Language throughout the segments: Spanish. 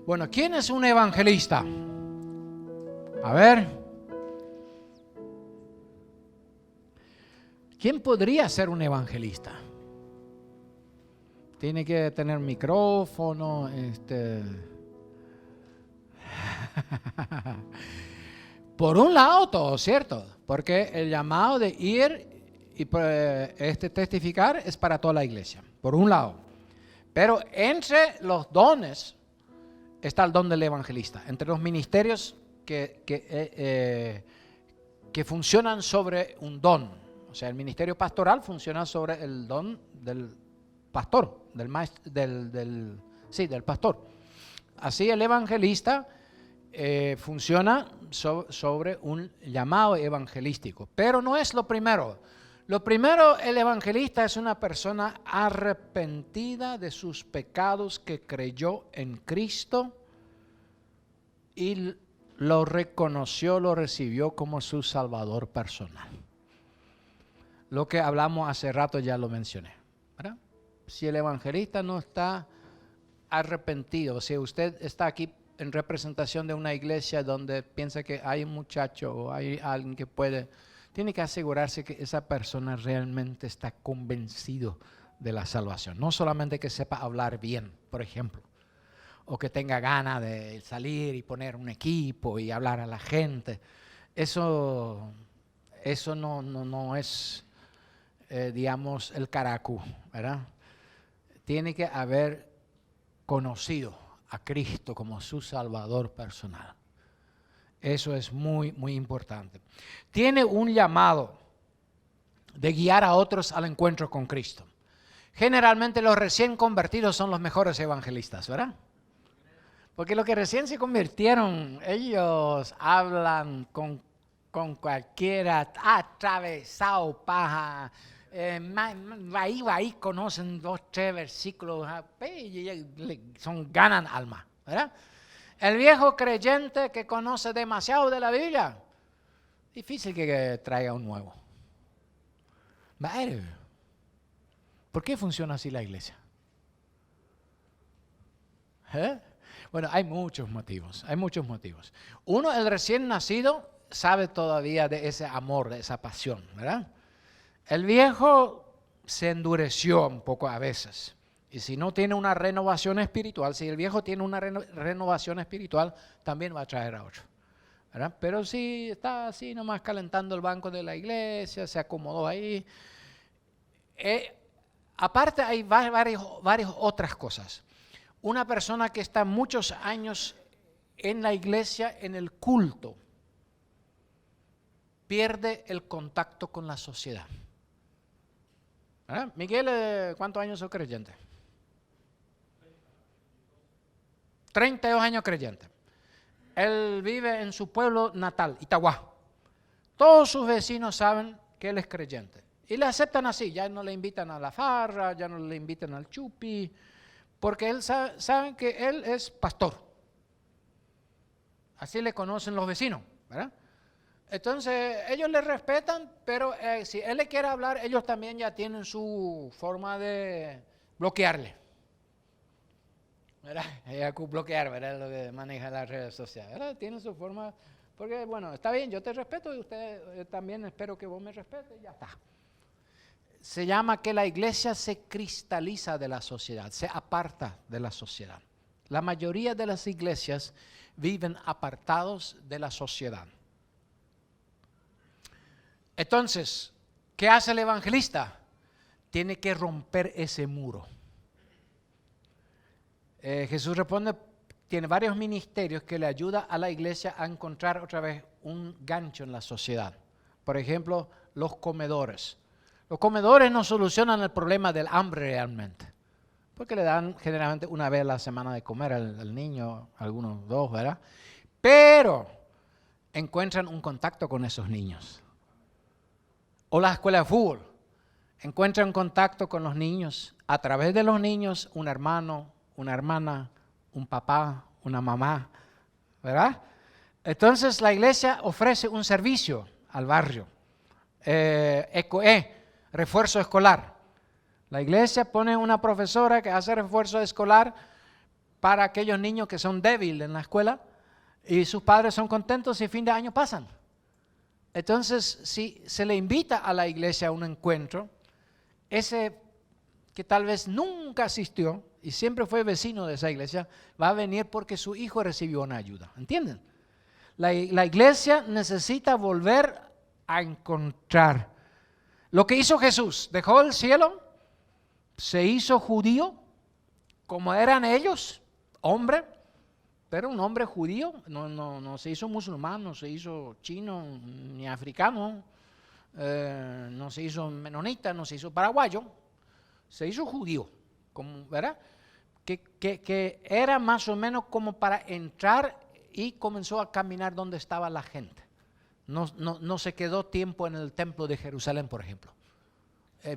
Bueno, ¿quién es un evangelista? A ver. ¿Quién podría ser un evangelista? Tiene que tener micrófono, Por un lado todo, ¿cierto? Porque el llamado de ir y testificar es para toda la iglesia, por un lado. Pero entre los dones está el don del evangelista, entre los ministerios que funcionan sobre un don. O sea, el ministerio pastoral funciona sobre el don del pastor, del pastor. Así el evangelista funciona sobre un llamado evangelístico, pero no es lo primero. Lo primero, el evangelista es una persona arrepentida de sus pecados que creyó en Cristo y lo reconoció, lo recibió como su Salvador personal. Lo que hablamos hace rato ya lo mencioné, ¿verdad? Si el evangelista no está arrepentido, si usted está aquí en representación de una iglesia donde piensa que hay un muchacho o hay alguien que puede, tiene que asegurarse que esa persona realmente está convencido de la salvación. No solamente que sepa hablar bien, por ejemplo, o que tenga ganas de salir y poner un equipo y hablar a la gente. Eso no es, digamos, el caracú, ¿verdad? Tiene que haber conocido a Cristo como su Salvador personal. Eso es muy, muy importante. Tiene un llamado de guiar a otros al encuentro con Cristo. Generalmente los recién convertidos son los mejores evangelistas, ¿verdad? Porque los que recién se convirtieron, ellos hablan con cualquiera, atravesado paja, ahí conocen 2, 3 versículos, ganan alma, ¿verdad? El viejo creyente que conoce demasiado de la Biblia, difícil que traiga un nuevo. ¿Por qué funciona así la iglesia? Bueno, hay muchos motivos. Uno, el recién nacido sabe todavía de ese amor, de esa pasión, ¿verdad? El viejo se endureció un poco a veces. Y si no tiene una renovación espiritual, si el viejo tiene una renovación espiritual, también va a traer a otro, ¿verdad? Pero si está así nomás calentando el banco de la iglesia, se acomodó ahí. Aparte hay varias otras cosas. Una persona que está muchos años en la iglesia, en el culto, pierde el contacto con la sociedad. ¿Verdad? Miguel, ¿cuántos años sos creyente? 32 años creyente. Él vive en su pueblo natal, Itagua. Todos sus vecinos saben que él es creyente. Y le aceptan así, ya no le invitan a la farra, ya no le invitan al chupi, porque él saben que él es pastor. Así le conocen los vecinos, ¿verdad? Entonces, ellos le respetan, pero si él le quiere hablar, ellos también ya tienen su forma de bloquearle. ¿Verdad? Bloquear, ¿verdad? Lo que maneja las redes sociales, ¿verdad? Tienen su forma, porque bueno, está bien, yo te respeto y usted también espero que vos me respetes y ya está. Se llama que la iglesia se cristaliza de la sociedad, se aparta de la sociedad. La mayoría de las iglesias viven apartados de la sociedad. Entonces, ¿qué hace el evangelista? Tiene que romper ese muro. Jesús responde, tiene varios ministerios que le ayudan a la iglesia a encontrar otra vez un gancho en la sociedad. Por ejemplo, los comedores. Los comedores no solucionan el problema del hambre realmente, porque le dan generalmente una vez a la semana de comer al niño, algunos 2, ¿verdad? Pero encuentran un contacto con esos niños. O la escuela de fútbol, encuentran contacto con los niños. A través de los niños, un hermano, una hermana, un papá, una mamá, ¿verdad? Entonces la iglesia ofrece un servicio al barrio. Refuerzo escolar. La iglesia pone una profesora que hace refuerzo escolar para aquellos niños que son débiles en la escuela y sus padres son contentos y fin de año pasan. Entonces, si se le invita a la iglesia a un encuentro, ese que tal vez nunca asistió y siempre fue vecino de esa iglesia, va a venir porque su hijo recibió una ayuda. ¿Entienden? La iglesia necesita volver a encontrar lo que hizo Jesús. Dejó el cielo, se hizo judío, como eran ellos, hombre, pero un hombre judío, no se hizo musulmán, no se hizo chino ni africano, no se hizo menonita, no se hizo paraguayo, se hizo judío, ¿verdad? Que era más o menos como para entrar y comenzó a caminar donde estaba la gente. No se quedó tiempo en el templo de Jerusalén, por ejemplo.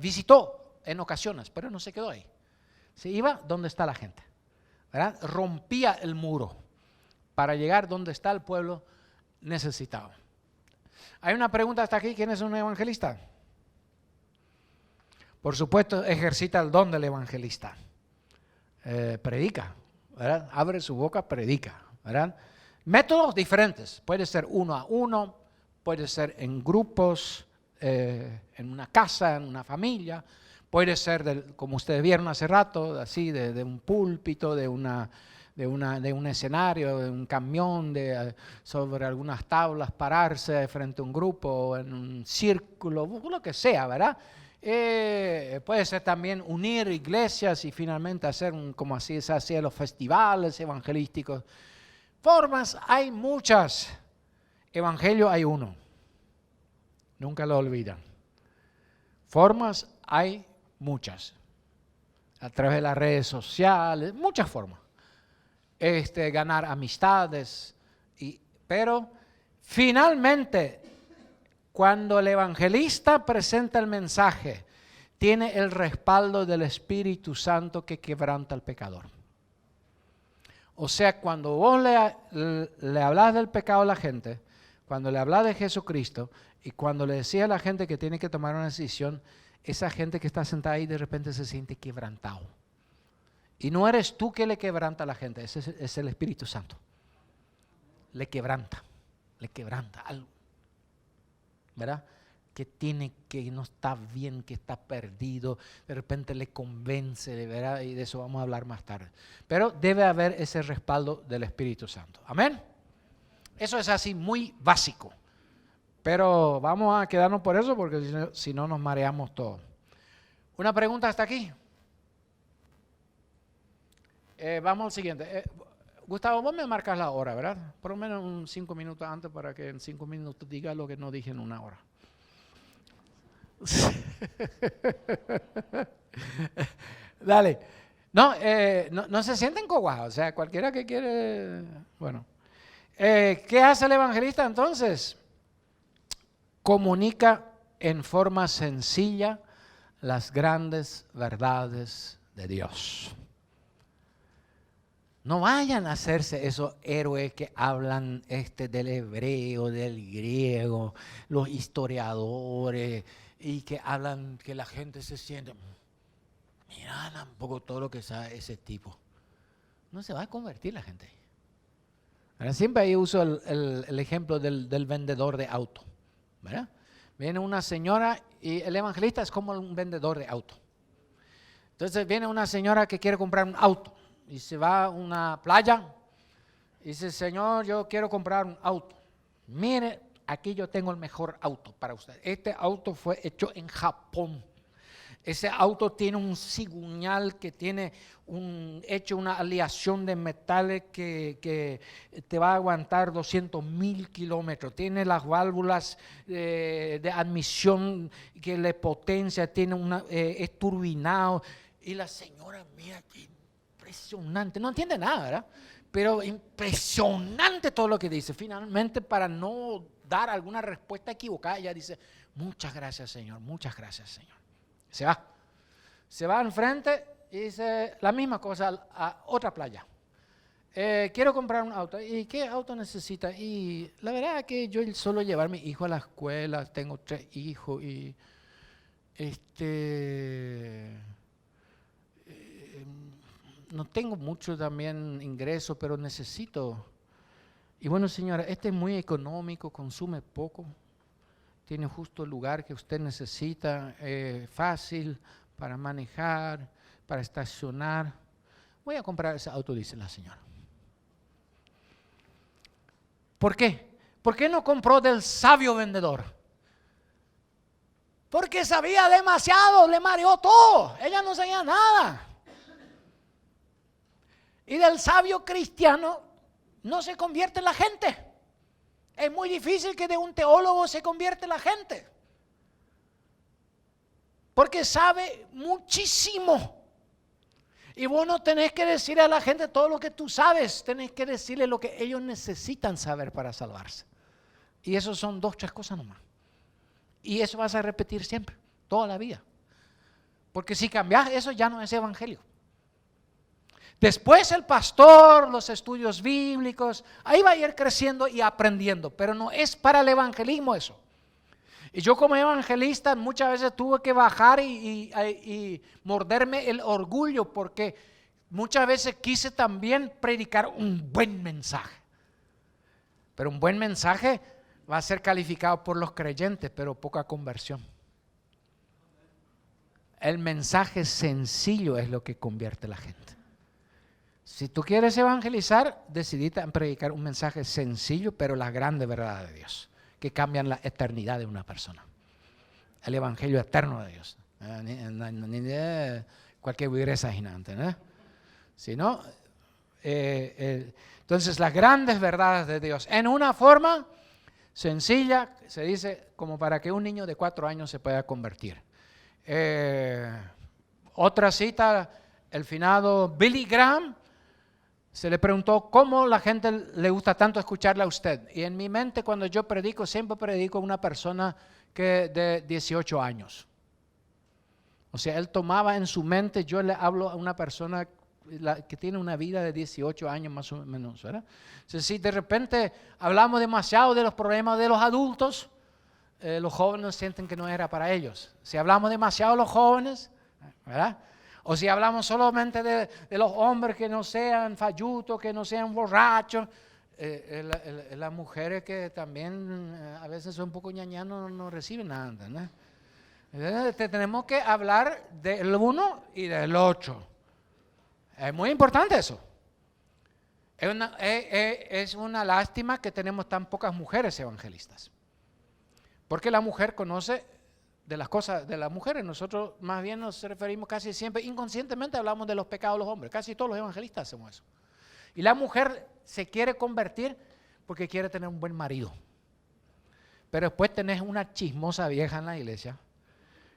Visitó en ocasiones, pero no se quedó ahí. Se iba donde está la gente, ¿verdad? Rompía el muro para llegar donde está el pueblo necesitado. Hay una pregunta hasta aquí: ¿quién es un evangelista? Por supuesto, ejercita el don del evangelista. Predica, ¿verdad? Abre su boca, predica, ¿verdad? Métodos diferentes. Puede ser uno a uno, puede ser en grupos, en una casa, en una familia. Puede ser, como ustedes vieron hace rato, así de un púlpito, de un escenario, de un camión, sobre algunas tablas, pararse frente a un grupo, en un círculo, lo que sea, ¿verdad? Puede ser también unir iglesias y finalmente hacer, como así se hacía, los festivales evangelísticos. Formas hay muchas. Evangelio hay uno. Nunca lo olvidan. Formas hay muchas. A través de las redes sociales, muchas formas. Ganar amistades. Pero finalmente, cuando el evangelista presenta el mensaje, tiene el respaldo del Espíritu Santo que quebranta al pecador. O sea, cuando vos le hablas del pecado a la gente, cuando le hablas de Jesucristo y cuando le decís a la gente que tiene que tomar una decisión, esa gente que está sentada ahí de repente se siente quebrantado. Y no eres tú que le quebranta a la gente, es el Espíritu Santo. Le quebranta algo, ¿verdad? Que no está bien, que está perdido, de repente le convence, ¿verdad? Y de eso vamos a hablar más tarde. Pero debe haber ese respaldo del Espíritu Santo. Amén. Eso es así muy básico. Pero vamos a quedarnos por eso porque si no nos mareamos todos. ¿Una pregunta hasta aquí? Vamos al siguiente. Gustavo, vos me marcas la hora, ¿verdad? Por lo menos 5 minutos antes para que en 5 minutos diga lo que no dije en 1 hora. Dale. No se sienten coguados, o sea, cualquiera que quiere, bueno. ¿Qué hace el evangelista entonces? Comunica en forma sencilla las grandes verdades de Dios. No vayan a hacerse esos héroes que hablan del hebreo, del griego, los historiadores, y que hablan que la gente se siente, mira un poco todo lo que sabe ese tipo. No se va a convertir la gente. Ahora, siempre ahí uso el ejemplo del vendedor de auto, ¿verdad? Viene una señora y el evangelista es como un vendedor de auto. Entonces viene una señora que quiere comprar un auto y se va a una playa y dice, Señor, yo quiero comprar un auto. Mire, aquí yo tengo el mejor auto para usted. Este auto fue hecho en Japón. Ese auto tiene un cigüeñal que tiene hecho una aleación de metales que te va a aguantar 200,000 kilómetros. Tiene las válvulas de admisión que le potencia, es turbinado. Y la señora, mira qué impresionante. No entiende nada, ¿verdad? Pero impresionante todo lo que dice. Finalmente, para no dar alguna respuesta equivocada, ella dice, muchas gracias, Señor, muchas gracias, Señor. Se va enfrente y dice la misma cosa a otra playa. Quiero comprar un auto. ¿Y qué auto necesita? Y la verdad es que yo solo llevar a mi hijo a la escuela, tengo 3 hijos y no tengo mucho también ingreso, pero necesito. Y bueno, señora, este es muy económico, consume poco, tiene justo el lugar que usted necesita, fácil para manejar, para estacionar. Voy a comprar ese auto, dice la señora. ¿Por qué? ¿Por qué no compró del sabio vendedor? Porque sabía demasiado, le mareó todo, ella no sabía nada. Y del sabio cristiano no se convierte la gente. Es muy difícil que de un teólogo se convierte la gente. Porque sabe muchísimo. Y vos no tenés que decir a la gente todo lo que tú sabes, tenés que decirle lo que ellos necesitan saber para salvarse. Y eso son 2, 3 cosas nomás. Y eso vas a repetir siempre, toda la vida. Porque si cambias eso ya no es evangelio. Después el pastor, los estudios bíblicos, ahí va a ir creciendo y aprendiendo, pero no es para el evangelismo eso. Y yo como evangelista muchas veces tuve que bajar y morderme el orgullo porque muchas veces quise también predicar un buen mensaje. Pero un buen mensaje va a ser calificado por los creyentes, pero poca conversión. El mensaje sencillo es lo que convierte a la gente. Si tú quieres evangelizar, decidite en predicar un mensaje sencillo, pero la grande verdad de Dios, que cambian la eternidad de una persona. El evangelio eterno de Dios. Cualquier vireza ginante, ¿no? Si no, entonces las grandes verdades de Dios, en una forma sencilla, se dice como para que un niño de 4 años se pueda convertir. Otra cita, el finado Billy Graham, se le preguntó cómo la gente le gusta tanto escucharle a usted. Y en mi mente cuando yo predico, siempre predico a una persona que de 18 años. O sea, él tomaba en su mente, yo le hablo a una persona que tiene una vida de 18 años más o menos, ¿verdad? Entonces, si de repente hablamos demasiado de los problemas de los adultos, los jóvenes sienten que no era para ellos. Si hablamos demasiado de los jóvenes, ¿verdad? O si hablamos solamente de los hombres que no sean fallutos, que no sean borrachos, las mujeres que también a veces son un poco ñañanos no reciben nada, ¿no? Entonces, tenemos que hablar del uno y del otro. Es muy importante eso. Es una lástima que tenemos tan pocas mujeres evangelistas. Porque la mujer conoce de las cosas de las mujeres. Nosotros más bien nos referimos casi siempre, inconscientemente hablamos de los pecados de los hombres. Casi todos los evangelistas hacemos eso. Y la mujer se quiere convertir porque quiere tener un buen marido. Pero después tenés una chismosa vieja en la iglesia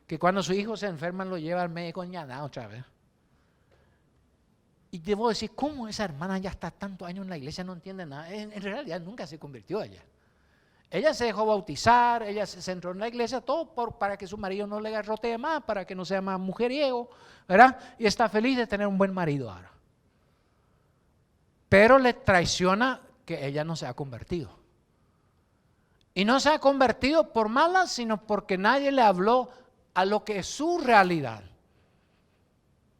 que cuando sus hijos se enferman lo lleva al médico ñaná otra vez. Y debo decir, ¿cómo esa hermana ya está tantos años en la iglesia, no entiende nada? En realidad nunca se convirtió ella. Ella se dejó bautizar, ella se entró en la iglesia, todo para que su marido no le garrotee más, para que no sea más mujeriego, ¿verdad? Y está feliz de tener un buen marido ahora. Pero le traiciona que ella no se ha convertido. Y no se ha convertido por mala, sino porque nadie le habló a lo que es su realidad,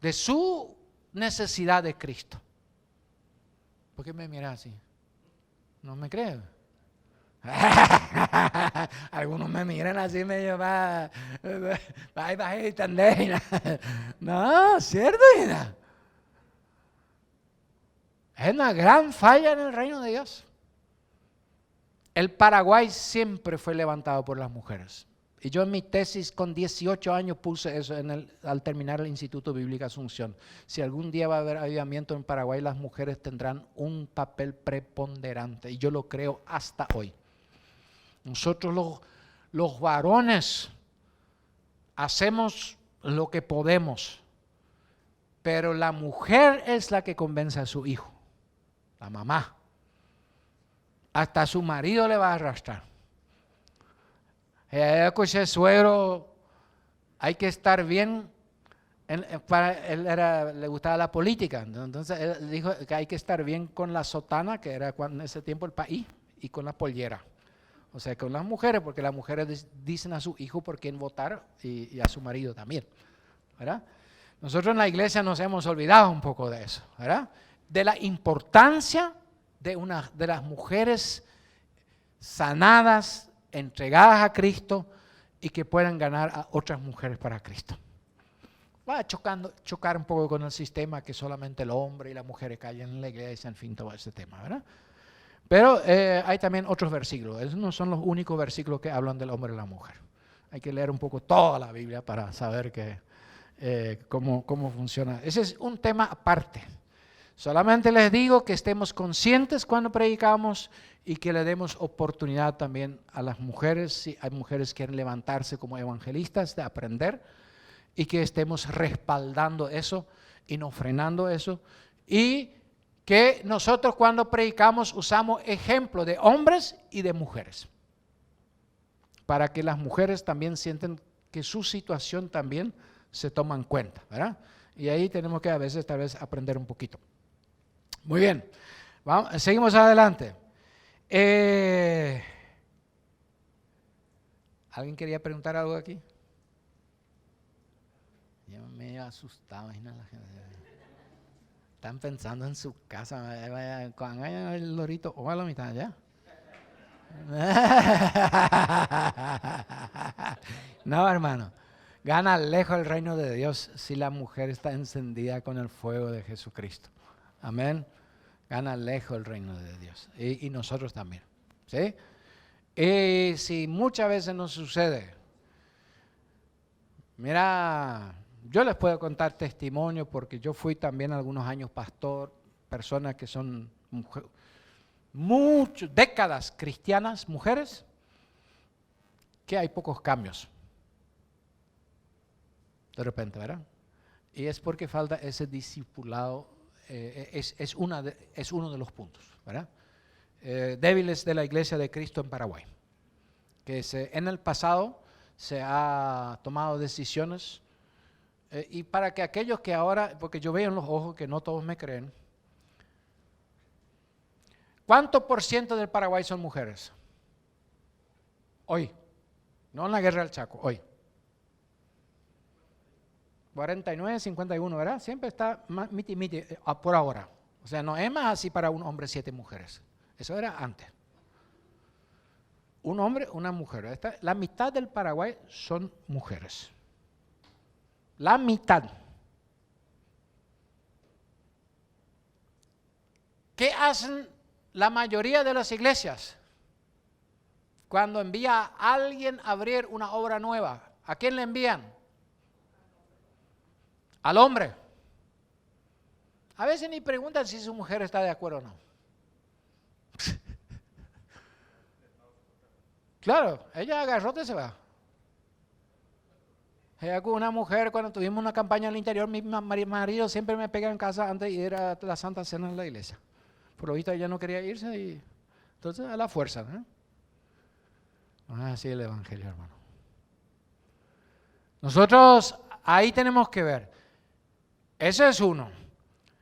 de su necesidad de Cristo. ¿Por qué me mira así? ¿No me cree? Algunos me miran así medio bajita. No, ¿cierto? Es una gran falla en el reino de Dios. El Paraguay siempre fue levantado por las mujeres. Y yo en mi tesis con 18 años puse eso al terminar el Instituto Bíblico Asunción. Si algún día va a haber avivamiento en Paraguay, las mujeres tendrán un papel preponderante. Y yo lo creo hasta hoy. Nosotros los varones hacemos lo que podemos, pero la mujer es la que convence a su hijo, la mamá. Hasta a su marido le va a arrastrar. Escuché, suegro, hay que estar bien. Él le gustaba la política, entonces él dijo que hay que estar bien con la sotana, que era en ese tiempo el país, y con la pollera. O sea, con las mujeres, porque las mujeres dicen a su hijo por quién votar y a su marido también, ¿verdad? Nosotros en la iglesia nos hemos olvidado un poco de eso, ¿verdad? De la importancia de las mujeres sanadas, entregadas a Cristo y que puedan ganar a otras mujeres para Cristo. Va a chocar un poco con el sistema que solamente el hombre y las mujeres callan en la iglesia, en fin, todo ese tema, ¿verdad? Pero hay también otros versículos. Esos no son los únicos versículos que hablan del hombre y la mujer. Hay que leer un poco toda la Biblia para saber cómo funciona. Ese es un tema aparte. Solamente les digo que estemos conscientes cuando predicamos y que le demos oportunidad también a las mujeres, si hay mujeres que quieren levantarse como evangelistas, de aprender, y que estemos respaldando eso y no frenando eso, y que nosotros cuando predicamos usamos ejemplos de hombres y de mujeres, para que las mujeres también sienten que su situación también se toma en cuenta, ¿verdad? Y ahí tenemos que a veces tal vez aprender un poquito. Muy bien, seguimos adelante. ¿Alguien quería preguntar algo aquí? Yo me he asustado, imagínate la gente. Están pensando en su casa, cuando haya el lorito, o a la mitad, ¿ya? No, hermano, gana lejos el reino de Dios si la mujer está encendida con el fuego de Jesucristo. Amén. Gana lejos el reino de Dios. Y nosotros también. ¿Sí? Y si muchas veces nos sucede, mira, yo les puedo contar testimonio porque yo fui también algunos años pastor, personas que son décadas cristianas, mujeres, que hay pocos cambios. De repente, ¿verdad? Y es porque falta ese discipulado. Es uno de los puntos, ¿verdad? Débiles de la Iglesia de Cristo en Paraguay, que en el pasado se ha tomado decisiones y para que aquellos que ahora, porque yo veo en los ojos que no todos me creen, ¿cuánto por ciento del Paraguay son mujeres? Hoy, no en la guerra del Chaco, hoy. 49, 51, ¿verdad? Siempre está miti por ahora. O sea, no es más así para un hombre 7 mujeres. Eso era antes. Un hombre, una mujer. La mitad del Paraguay son mujeres. La mitad. ¿Qué hacen la mayoría de las iglesias cuando envía a alguien a abrir una obra nueva? ¿A quién le envían? Al hombre. A veces ni preguntan si su mujer está de acuerdo o no. Claro, ella agarró y se va. Ella con una mujer, cuando tuvimos una campaña al interior, mi marido siempre me pega en casa antes de ir a la Santa Cena en la iglesia. Por lo visto ella no quería irse y entonces a la fuerza, ¿no? No es así el evangelio, hermano. Nosotros ahí tenemos que ver. Ese es uno.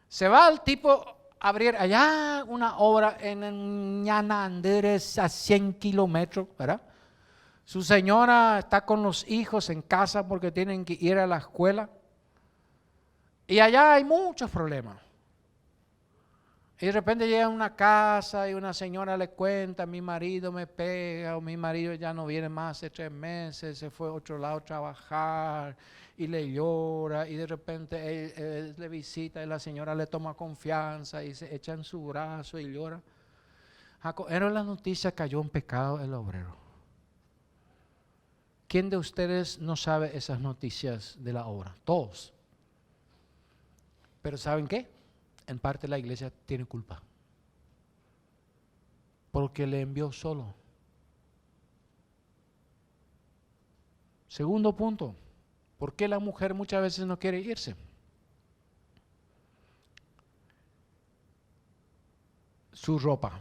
Se va el tipo a abrir allá una obra en Ñana Andrés a 100 kilómetros, ¿verdad? Su señora está con los hijos en casa porque tienen que ir a la escuela. Y allá hay muchos problemas. Y de repente llega a una casa y una señora le cuenta, mi marido me pega, o mi marido ya no viene más hace 3 meses, se fue a otro lado a trabajar y le llora y de repente él le visita y la señora le toma confianza y se echa en su brazo y llora. Era la noticia, cayó en pecado el obrero. ¿Quién de ustedes no sabe esas noticias de la obra? Todos. Pero ¿saben qué? En parte la iglesia tiene culpa. Porque le envió solo. Segundo punto. ¿Por qué la mujer muchas veces no quiere irse? Su ropa.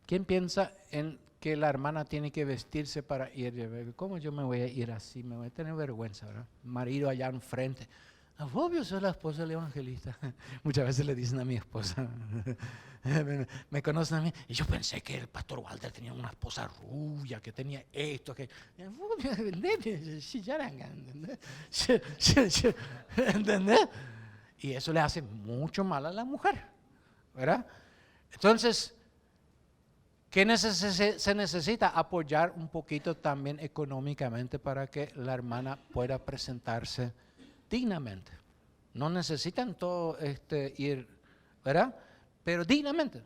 ¿Quién piensa en que la hermana tiene que vestirse para ir? ¿Cómo yo me voy a ir así? Me voy a tener vergüenza, ¿verdad? Marido allá enfrente. obvio soy la esposa del evangelista. Muchas veces le dicen a mi esposa, me conocen a mí, y yo pensé que el pastor Walter tenía una esposa rubia, que tenía esto, que... ¿Entendés? Y eso le hace mucho mal a la mujer, ¿verdad? Entonces, ¿qué se necesita? Apoyar un poquito también económicamente para que la hermana pueda presentarse dignamente. No necesitan todo ir, ¿verdad? Pero dignamente,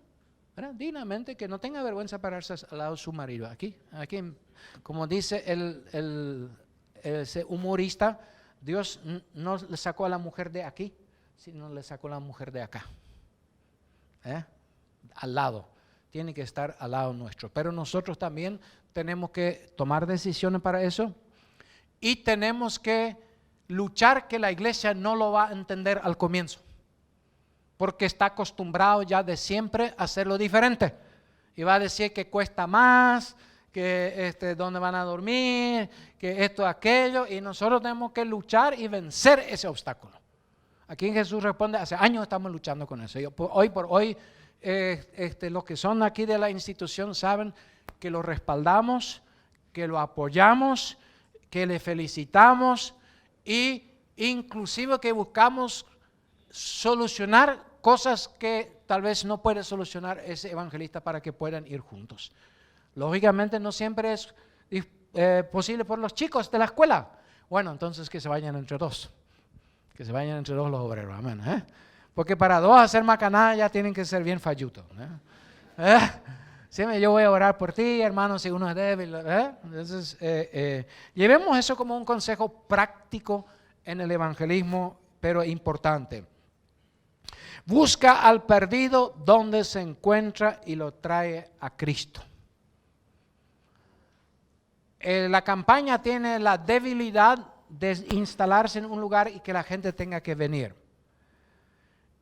¿verdad? Dignamente, que no tenga vergüenza pararse al lado de su marido. Aquí, como dice ese humorista, Dios no le sacó a la mujer de aquí, sino le sacó a la mujer de acá. Al lado. Tiene que estar al lado nuestro. Pero nosotros también tenemos que tomar decisiones para eso y tenemos que luchar, que la iglesia no lo va a entender al comienzo, porque está acostumbrado ya de siempre a hacerlo diferente y va a decir que cuesta más, que dónde van a dormir, que esto, aquello, y nosotros tenemos que luchar y vencer ese obstáculo. Aquí Jesús responde, hace años estamos luchando con eso. Hoy por hoy los que son aquí de la institución saben que lo respaldamos, que lo apoyamos, que le felicitamos y inclusive que buscamos solucionar cosas que tal vez no puede solucionar ese evangelista para que puedan ir juntos. Lógicamente no siempre es posible por los chicos de la escuela. Bueno, entonces que se vayan entre dos. Que se vayan entre dos los obreros, amén. Porque para dos hacer macanada ya tienen que ser bien fallutos. Siempre yo voy a orar por ti, hermano, si uno es débil. Entonces, llevemos eso como un consejo práctico en el evangelismo, pero importante. Busca al perdido donde se encuentra y lo trae a Cristo. La campaña tiene la debilidad de instalarse en un lugar y que la gente tenga que venir.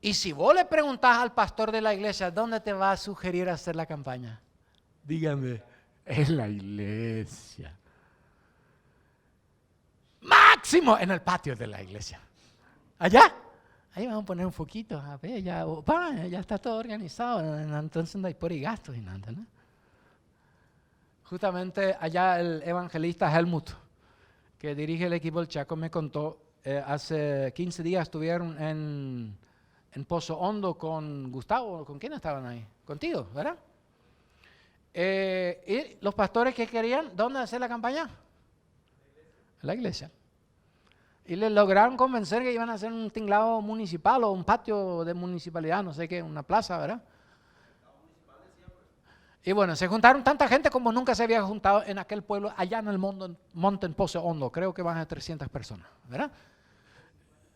Y si vos le preguntás al pastor de la iglesia, ¿dónde te va a sugerir hacer la campaña? Dígame, en la iglesia. Máximo en el patio de la iglesia. Allá. Ahí vamos a poner un foquito. A ver, ya está todo organizado. Entonces no hay por y gastos y nada, ¿no? Justamente allá el evangelista Helmut, que dirige el equipo del Chaco, me contó, hace 15 días estuvieron en Pozo Hondo con Gustavo. ¿Con quién estaban ahí? Contigo, ¿verdad? Y los pastores que querían, ¿dónde hacer la campaña? La iglesia. Y les lograron convencer que iban a hacer un tinglado municipal o un patio de municipalidad, no sé qué, una plaza, ¿verdad? Y bueno, se juntaron tanta gente como nunca se había juntado en aquel pueblo, allá en el monte en Pozo Hondo. Creo que van a 300 personas, ¿verdad?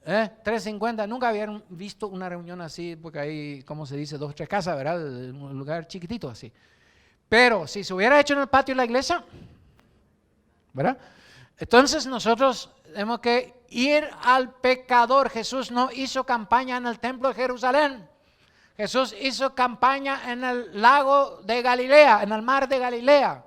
350, nunca habían visto una reunión así, porque hay, como se dice, 2 o 3 casas, ¿verdad? Un lugar chiquitito así. Pero si se hubiera hecho en el patio de la iglesia, ¿verdad? Entonces nosotros tenemos que ir al pecador. Jesús no hizo campaña en el templo de Jerusalén. Jesús hizo campaña en el lago de Galilea, en el mar de Galilea.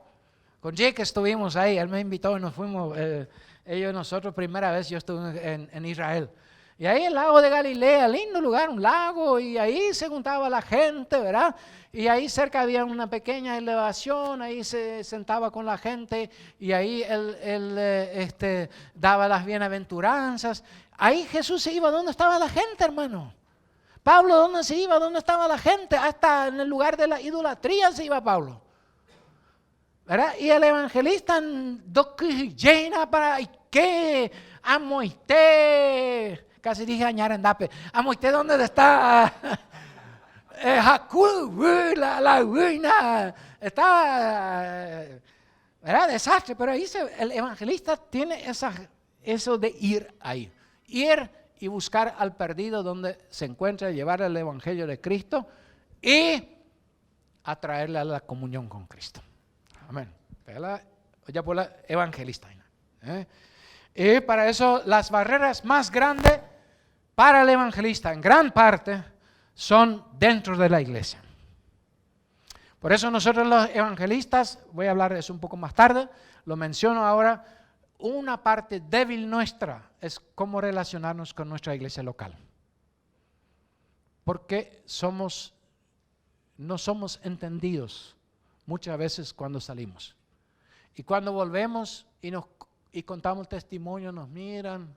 Con Jake estuvimos ahí, él me invitó y nos fuimos, ellos y nosotros, primera vez yo estuve en Israel. Y ahí el lago de Galilea, lindo lugar, un lago, y ahí se juntaba la gente, ¿verdad? Y ahí cerca había una pequeña elevación, ahí se sentaba con la gente, y ahí él daba las bienaventuranzas. Ahí Jesús se iba, ¿dónde estaba la gente, hermano? Pablo, ¿dónde se iba? ¿Dónde estaba la gente? Hasta en el lugar de la idolatría se iba Pablo, ¿verdad? Y el evangelista, llena para qué, amo usted. Casi dije añarendape. ¿Amo usted dónde está? La ruina. Está, ¿verdad? Desastre. Pero ahí el evangelista tiene eso de ir ahí. Ir y buscar al perdido donde se encuentra, llevar el evangelio de Cristo y atraerle a la comunión con Cristo. Amén. Ya por la evangelista. Y para eso las barreras más grandes para el evangelista, en gran parte, son dentro de la iglesia. Por eso nosotros los evangelistas, voy a hablar de eso un poco más tarde, lo menciono ahora, una parte débil nuestra es cómo relacionarnos con nuestra iglesia local. Porque no somos entendidos muchas veces cuando salimos. Y cuando volvemos y contamos testimonio, nos miran.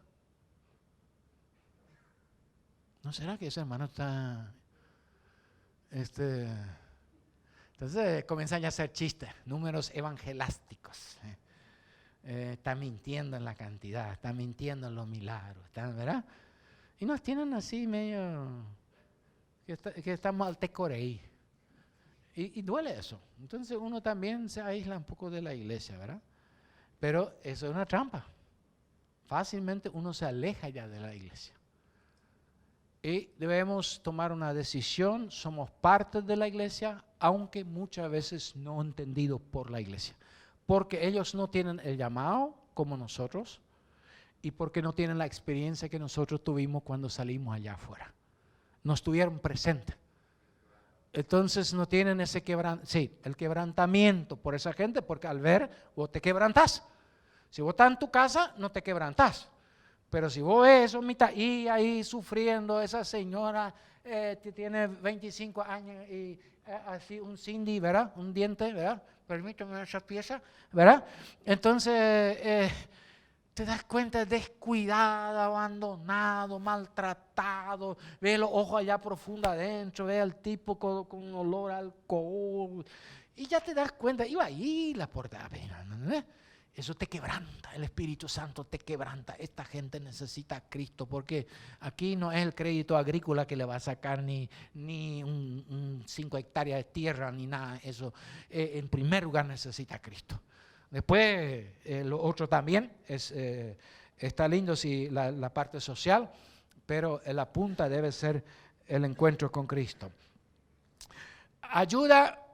¿No será que ese hermano está... Entonces comienzan ya a hacer chistes, números evangelásticos. Está mintiendo en la cantidad, está mintiendo en los milagros, ¿verdad? Y nos tienen así medio, que estamos al tecoreí. Y duele eso. Entonces uno también se aísla un poco de la iglesia, ¿verdad? Pero eso es una trampa. Fácilmente uno se aleja ya de la iglesia. Y debemos tomar una decisión, somos parte de la iglesia, aunque muchas veces no entendidos por la iglesia. Porque ellos no tienen el llamado como nosotros y porque no tienen la experiencia que nosotros tuvimos cuando salimos allá afuera. No estuvieron presentes. Entonces no tienen ese el quebrantamiento por esa gente, porque al ver vos te quebrantás. Si vos estás en tu casa, no te quebrantás. Pero si vos ves eso, y ahí sufriendo, esa señora que tiene 25 años y así un Cindy, ¿verdad? Un diente, ¿verdad? Permítame esa pieza, ¿verdad? Entonces te das cuenta, descuidado, abandonado, maltratado, ve los ojos allá profundo adentro, ve al tipo con olor a alcohol, y ya te das cuenta, iba ahí la puerta apenas, ¿no? Eso te quebranta, el Espíritu Santo te quebranta. Esta gente necesita a Cristo, porque aquí no es el crédito agrícola que le va a sacar ni 5 hectáreas de tierra, ni nada. Eso en primer lugar necesita a Cristo. Después lo otro también está lindo si la parte social, pero la punta debe ser el encuentro con Cristo. Ayuda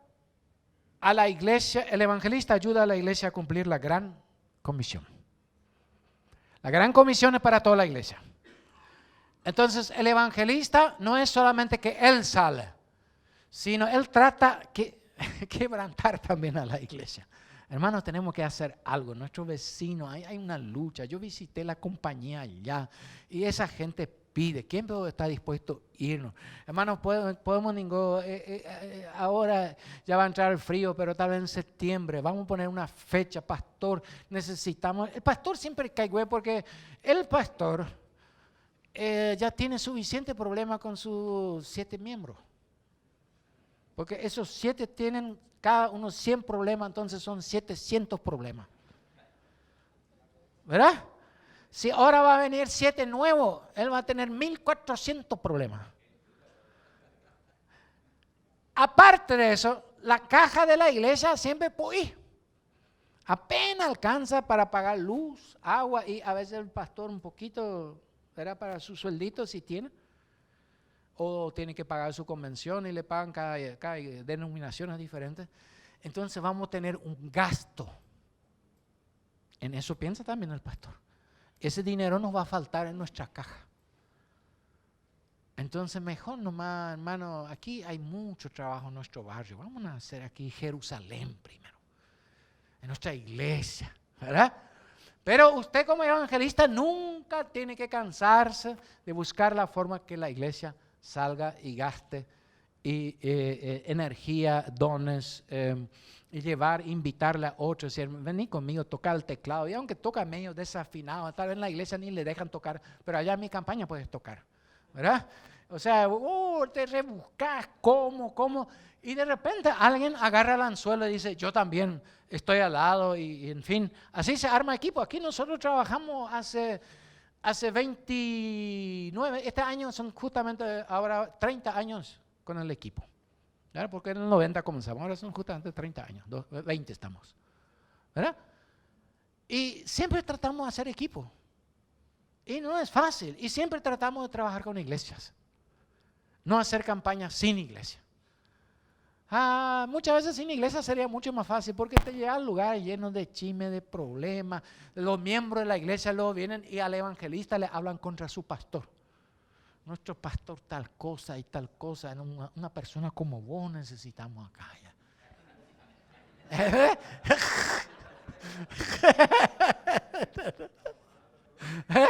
a la iglesia, el evangelista ayuda a la iglesia a cumplir la gran comisión. La gran comisión es para toda la iglesia. Entonces el evangelista no es solamente que él sale, sino él trata quebrantar también a la iglesia. Hermanos, tenemos que hacer algo. Nuestros vecinos, hay una lucha. Yo visité la compañía allá y esa gente pide. ¿Quién está dispuesto a irnos? Hermanos, podemos ahora ya va a entrar el frío, pero tal vez en septiembre vamos a poner una fecha, pastor. Necesitamos. El pastor siempre cae porque el pastor ya tiene suficiente problema con sus 7 miembros. Porque esos 7 tienen cada uno 100 problemas, entonces son 700 problemas. ¿Verdad? Si ahora va a venir 7 nuevos, él va a tener 1400 problemas. Aparte de eso, la caja de la iglesia siempre apenas alcanza para pagar luz, agua y a veces el pastor un poquito, ¿verdad? Para su sueldito si tiene. O tiene que pagar su convención y le pagan cada denominaciones diferentes. Entonces vamos a tener un gasto. En eso piensa también el pastor. Ese dinero nos va a faltar en nuestra caja. Entonces mejor nomás, hermano, aquí hay mucho trabajo en nuestro barrio. Vamos a hacer aquí Jerusalén primero. En nuestra iglesia, ¿verdad? Pero usted como evangelista nunca tiene que cansarse de buscar la forma que la iglesia salga y gaste energía, dones, y invitarle a otros, decir, vení conmigo, tocar el teclado. Y aunque toca medio desafinado, tal vez en la iglesia ni le dejan tocar, pero allá en mi campaña puedes tocar, ¿verdad? O sea, te rebuscas, ¿cómo? Y de repente alguien agarra el anzuelo y dice, yo también estoy al lado, y en fin, así se arma equipo. Aquí nosotros trabajamos hace 29, este año son justamente ahora 30 años con el equipo. ¿Verdad? Porque en el 90 comenzamos, ahora son justamente 30 años, 20 estamos. ¿Verdad? Y siempre tratamos de hacer equipo. Y no es fácil. Y siempre tratamos de trabajar con iglesias. No hacer campañas sin iglesia. Muchas veces sin iglesia sería mucho más fácil porque te llega al lugar lleno de chisme, de problemas. Los miembros de la iglesia luego vienen y al evangelista le hablan contra su pastor. Nuestro pastor tal cosa y tal cosa. Una persona como vos necesitamos acá. ¿Eh?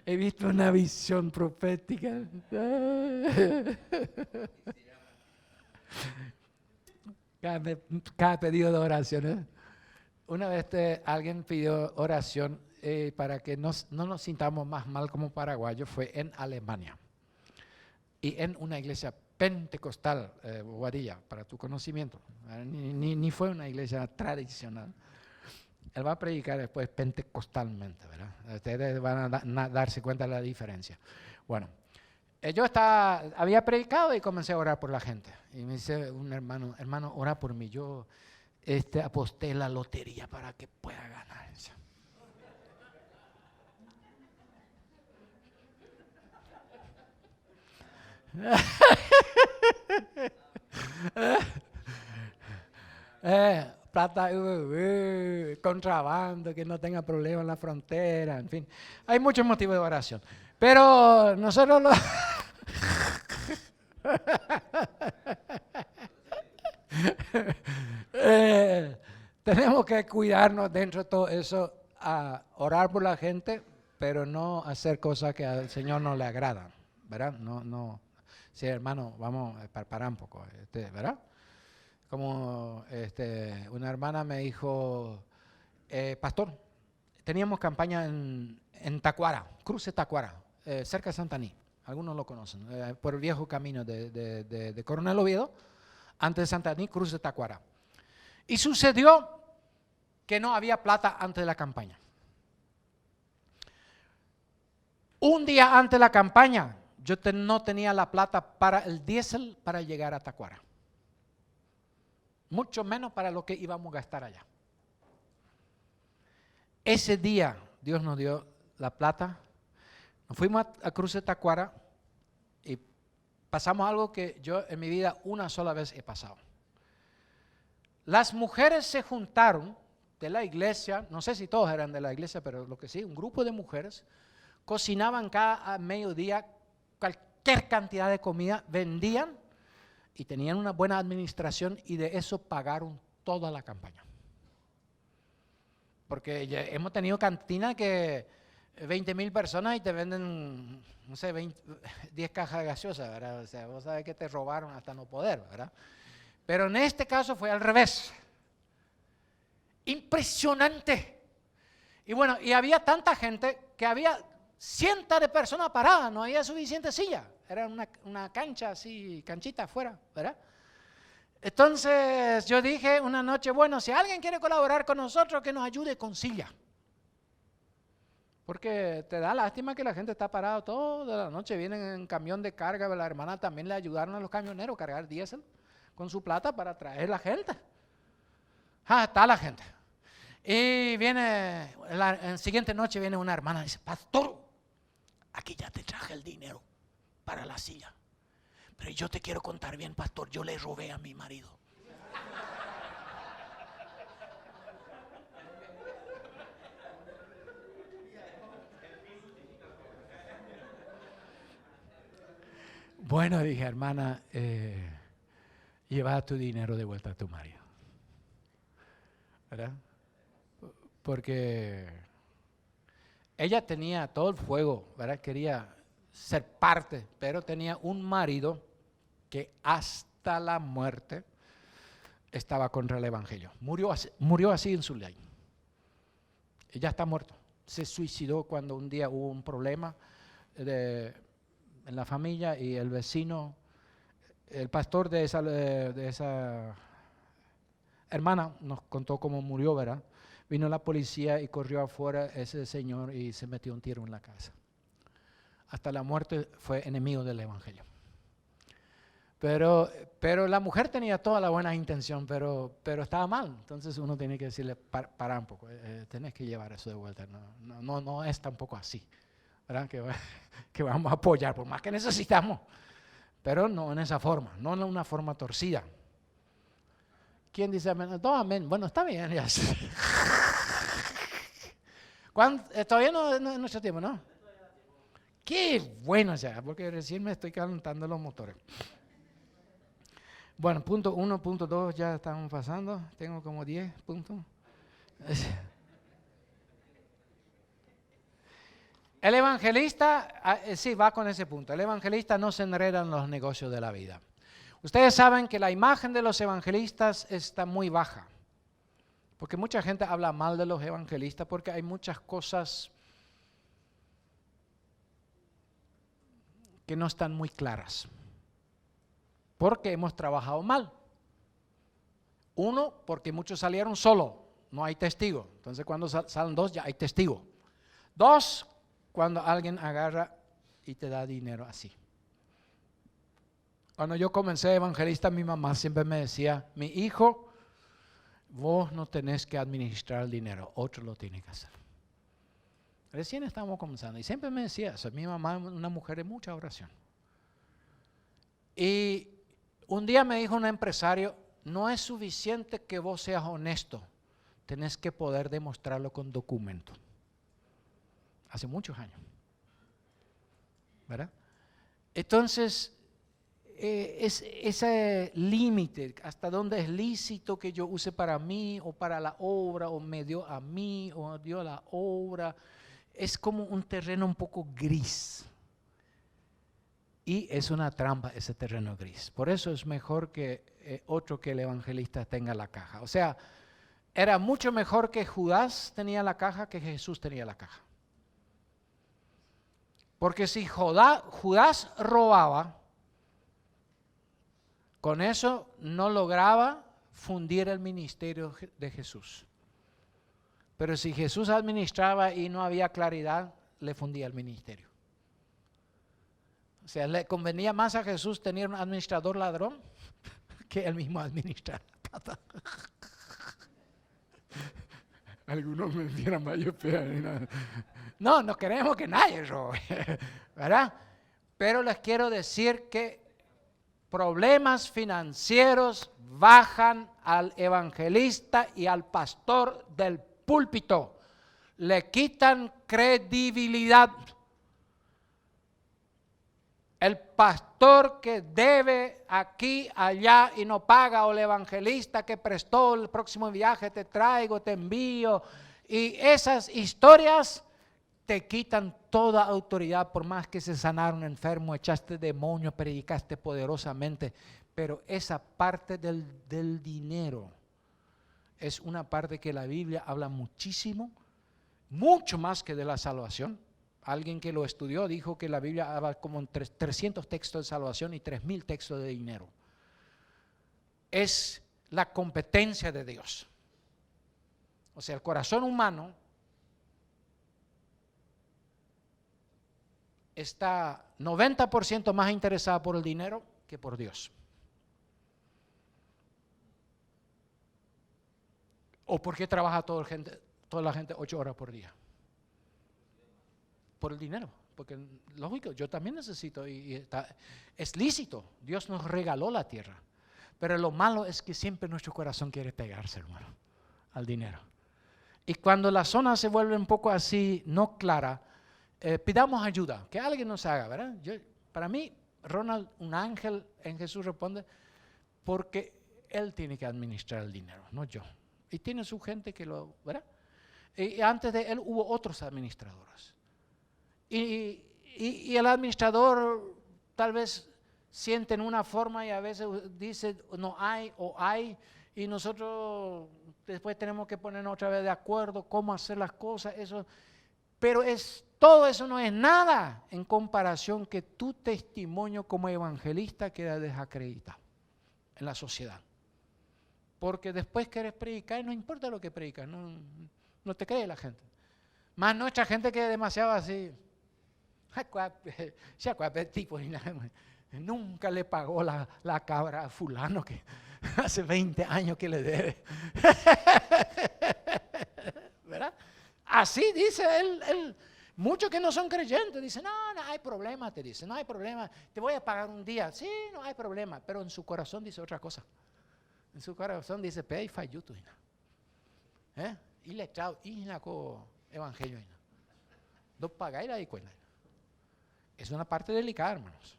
He visto una visión profética. Cada pedido de oración. Una vez alguien pidió oración para que no nos sintamos más mal como paraguayos, fue en Alemania. Y en una iglesia pentecostal, Bobadilla, para tu conocimiento. Ni fue una iglesia tradicional. Él va a predicar después pentecostalmente, ¿verdad? Ustedes van a darse cuenta de la diferencia. Bueno, yo había predicado y comencé a orar por la gente. Y me dice un hermano, ora por mí. Yo aposté la lotería para que pueda ganar. Plata, contrabando, que no tenga problemas en la frontera, en fin. Hay muchos motivos de oración. Pero nosotros tenemos que cuidarnos dentro de todo eso, a orar por la gente, pero no hacer cosas que al Señor no le agradan, ¿verdad? No. Sí, hermano, vamos a parar un poco, ¿verdad? Como una hermana me dijo, pastor, teníamos campaña en Tacuara, Cruce Tacuara, cerca de Santaní, algunos lo conocen, por el viejo camino de Coronel Oviedo, antes de Santaní, Cruce Tacuara. Y sucedió que no había plata antes de la campaña. Un día antes de la campaña, yo no tenía la plata para el diésel para llegar a Tacuara. Mucho menos para lo que íbamos a gastar allá. Ese día Dios nos dio la plata, nos fuimos a Cruce Tacuara y pasamos algo que yo en mi vida una sola vez he pasado. Las mujeres se juntaron de la iglesia, no sé si todos eran de la iglesia, pero lo que sí, un grupo de mujeres, cocinaban cada mediodía cualquier cantidad de comida, vendían y tenían una buena administración y de eso pagaron toda la campaña. Porque ya hemos tenido cantinas que 20,000 personas y te venden, no sé, 10 cajas de gaseosa, ¿verdad? O sea, vos sabés que te robaron hasta no poder, ¿verdad? Pero en este caso fue al revés. Impresionante. Y bueno, y había tanta gente que había cientos de personas paradas, no había suficiente silla. Era una cancha así, canchita afuera, ¿verdad? Entonces yo dije una noche, bueno, si alguien quiere colaborar con nosotros, que nos ayude con silla. Porque te da lástima que la gente está parada toda la noche, vienen en camión de carga, la hermana también le ayudaron a los camioneros a cargar diésel con su plata para traer la gente. Está la gente. Y viene, la siguiente noche viene una hermana y dice, pastor, aquí ya te traje el dinero para la silla. Pero yo te quiero contar bien, pastor, yo le robé a mi marido. Bueno, dije, hermana, lleva tu dinero de vuelta a tu marido. ¿Verdad? Porque ella tenía todo el fuego, ¿verdad? Quería ser parte, pero tenía un marido que hasta la muerte estaba contra el evangelio. Murió así en su ley. Ella está muerto. Se suicidó cuando un día hubo un problema en la familia y el vecino, el pastor de esa hermana nos contó cómo murió, ¿verdad? Vino la policía y corrió afuera ese señor y se metió un tiro en la casa. Hasta la muerte fue enemigo del evangelio. Pero la mujer tenía toda la buena intención, pero estaba mal. Entonces uno tiene que decirle, para un poco, tenés que llevar eso de vuelta. No es tampoco así, ¿verdad? Que vamos a apoyar, por más que necesitamos, pero no en esa forma, no en una forma torcida. ¿Quién dice amén? No, amén. Bueno, está bien. Ya. Todavía no es nuestro tiempo, ¿no? Qué bueno ya, porque recién me estoy calentando los motores. Bueno, punto 1, punto 2 ya estamos pasando. Tengo como 10 puntos. El evangelista, sí, va con ese punto. El evangelista no se enreda en los negocios de la vida. Ustedes saben que la imagen de los evangelistas está muy baja. Porque mucha gente habla mal de los evangelistas porque hay muchas cosas que no están muy claras. Porque hemos trabajado mal. Uno, porque muchos salieron solos, no hay testigo. Entonces cuando salen dos ya hay testigo. Dos, cuando alguien agarra y te da dinero así. Cuando yo comencé evangelista, mi mamá siempre me decía, mi hijo, vos no tenés que administrar el dinero, otro lo tiene que hacer. Recién estábamos comenzando y siempre me decía eso. Mi mamá es una mujer de mucha oración. Y un día me dijo un empresario, no es suficiente que vos seas honesto, tenés que poder demostrarlo con documento. Hace muchos años, ¿verdad? Entonces, ese límite, hasta dónde es lícito que yo use para mí o para la obra, o me dio a mí o dio a la obra, es como un terreno un poco gris. Y es una trampa ese terreno gris. Por eso es mejor que otro que el evangelista tenga la caja. O sea, era mucho mejor que Judas tenía la caja que Jesús tenía la caja. Porque si Judas robaba, con eso no lograba fundir el ministerio de Jesús. Pero si Jesús administraba y no había claridad, le fundía el ministerio. O sea, le convenía más a Jesús tener un administrador ladrón que él mismo administrar. Algunos me dieron mayor pena. No, no queremos que nadie robe, ¿verdad? Pero les quiero decir que problemas financieros bajan al evangelista y al pastor del púlpito. Le quitan credibilidad. El pastor que debe aquí, allá y no paga, o el evangelista que prestó el próximo viaje, te traigo, te envío. Y esas historias te quitan toda autoridad, por más que se sanaron enfermos, echaste demonios, predicaste poderosamente. Pero esa parte del dinero es una parte que la Biblia habla muchísimo, mucho más que de la salvación. Alguien que lo estudió dijo que la Biblia habla como en 300 textos de salvación y 3000 textos de dinero. Es la competencia de Dios. O sea, el corazón humano está 90% más interesado por el dinero que por Dios. ¿O por qué trabaja toda la gente 8 horas por día? Por el dinero. Porque lógico, yo también necesito es lícito. Dios nos regaló la tierra. Pero lo malo es que siempre nuestro corazón quiere pegarse, hermano, al dinero. Y cuando la zona se vuelve un poco así, no clara, pidamos ayuda, que alguien nos haga, ¿verdad? Para mí, Ronald, un ángel en Jesús responde, porque él tiene que administrar el dinero, no yo. Y tiene su gente que lo, ¿verdad? Y antes de él hubo otros administradores. Y el administrador tal vez siente en una forma y a veces dice no hay o hay, y nosotros después tenemos que ponernos otra vez de acuerdo cómo hacer las cosas, eso. Pero todo eso no es nada en comparación que tu testimonio como evangelista queda desacreditado en la sociedad. Porque después quieres predicar y no importa lo que predicas, no te cree la gente. Más nuestra gente que es demasiado así. Tipo, nunca le pagó la cabra a fulano que hace 20 años que le debe. ¿Verdad? Así dice él. Muchos que no son creyentes dicen, no hay problema, te dice, no hay problema, te voy a pagar un día. Sí, no hay problema, pero en su corazón dice otra cosa. En su corazón dice, pay fayuto. Y le chao, y la evangelio. No pagáis la cuenta. Es una parte delicada, hermanos.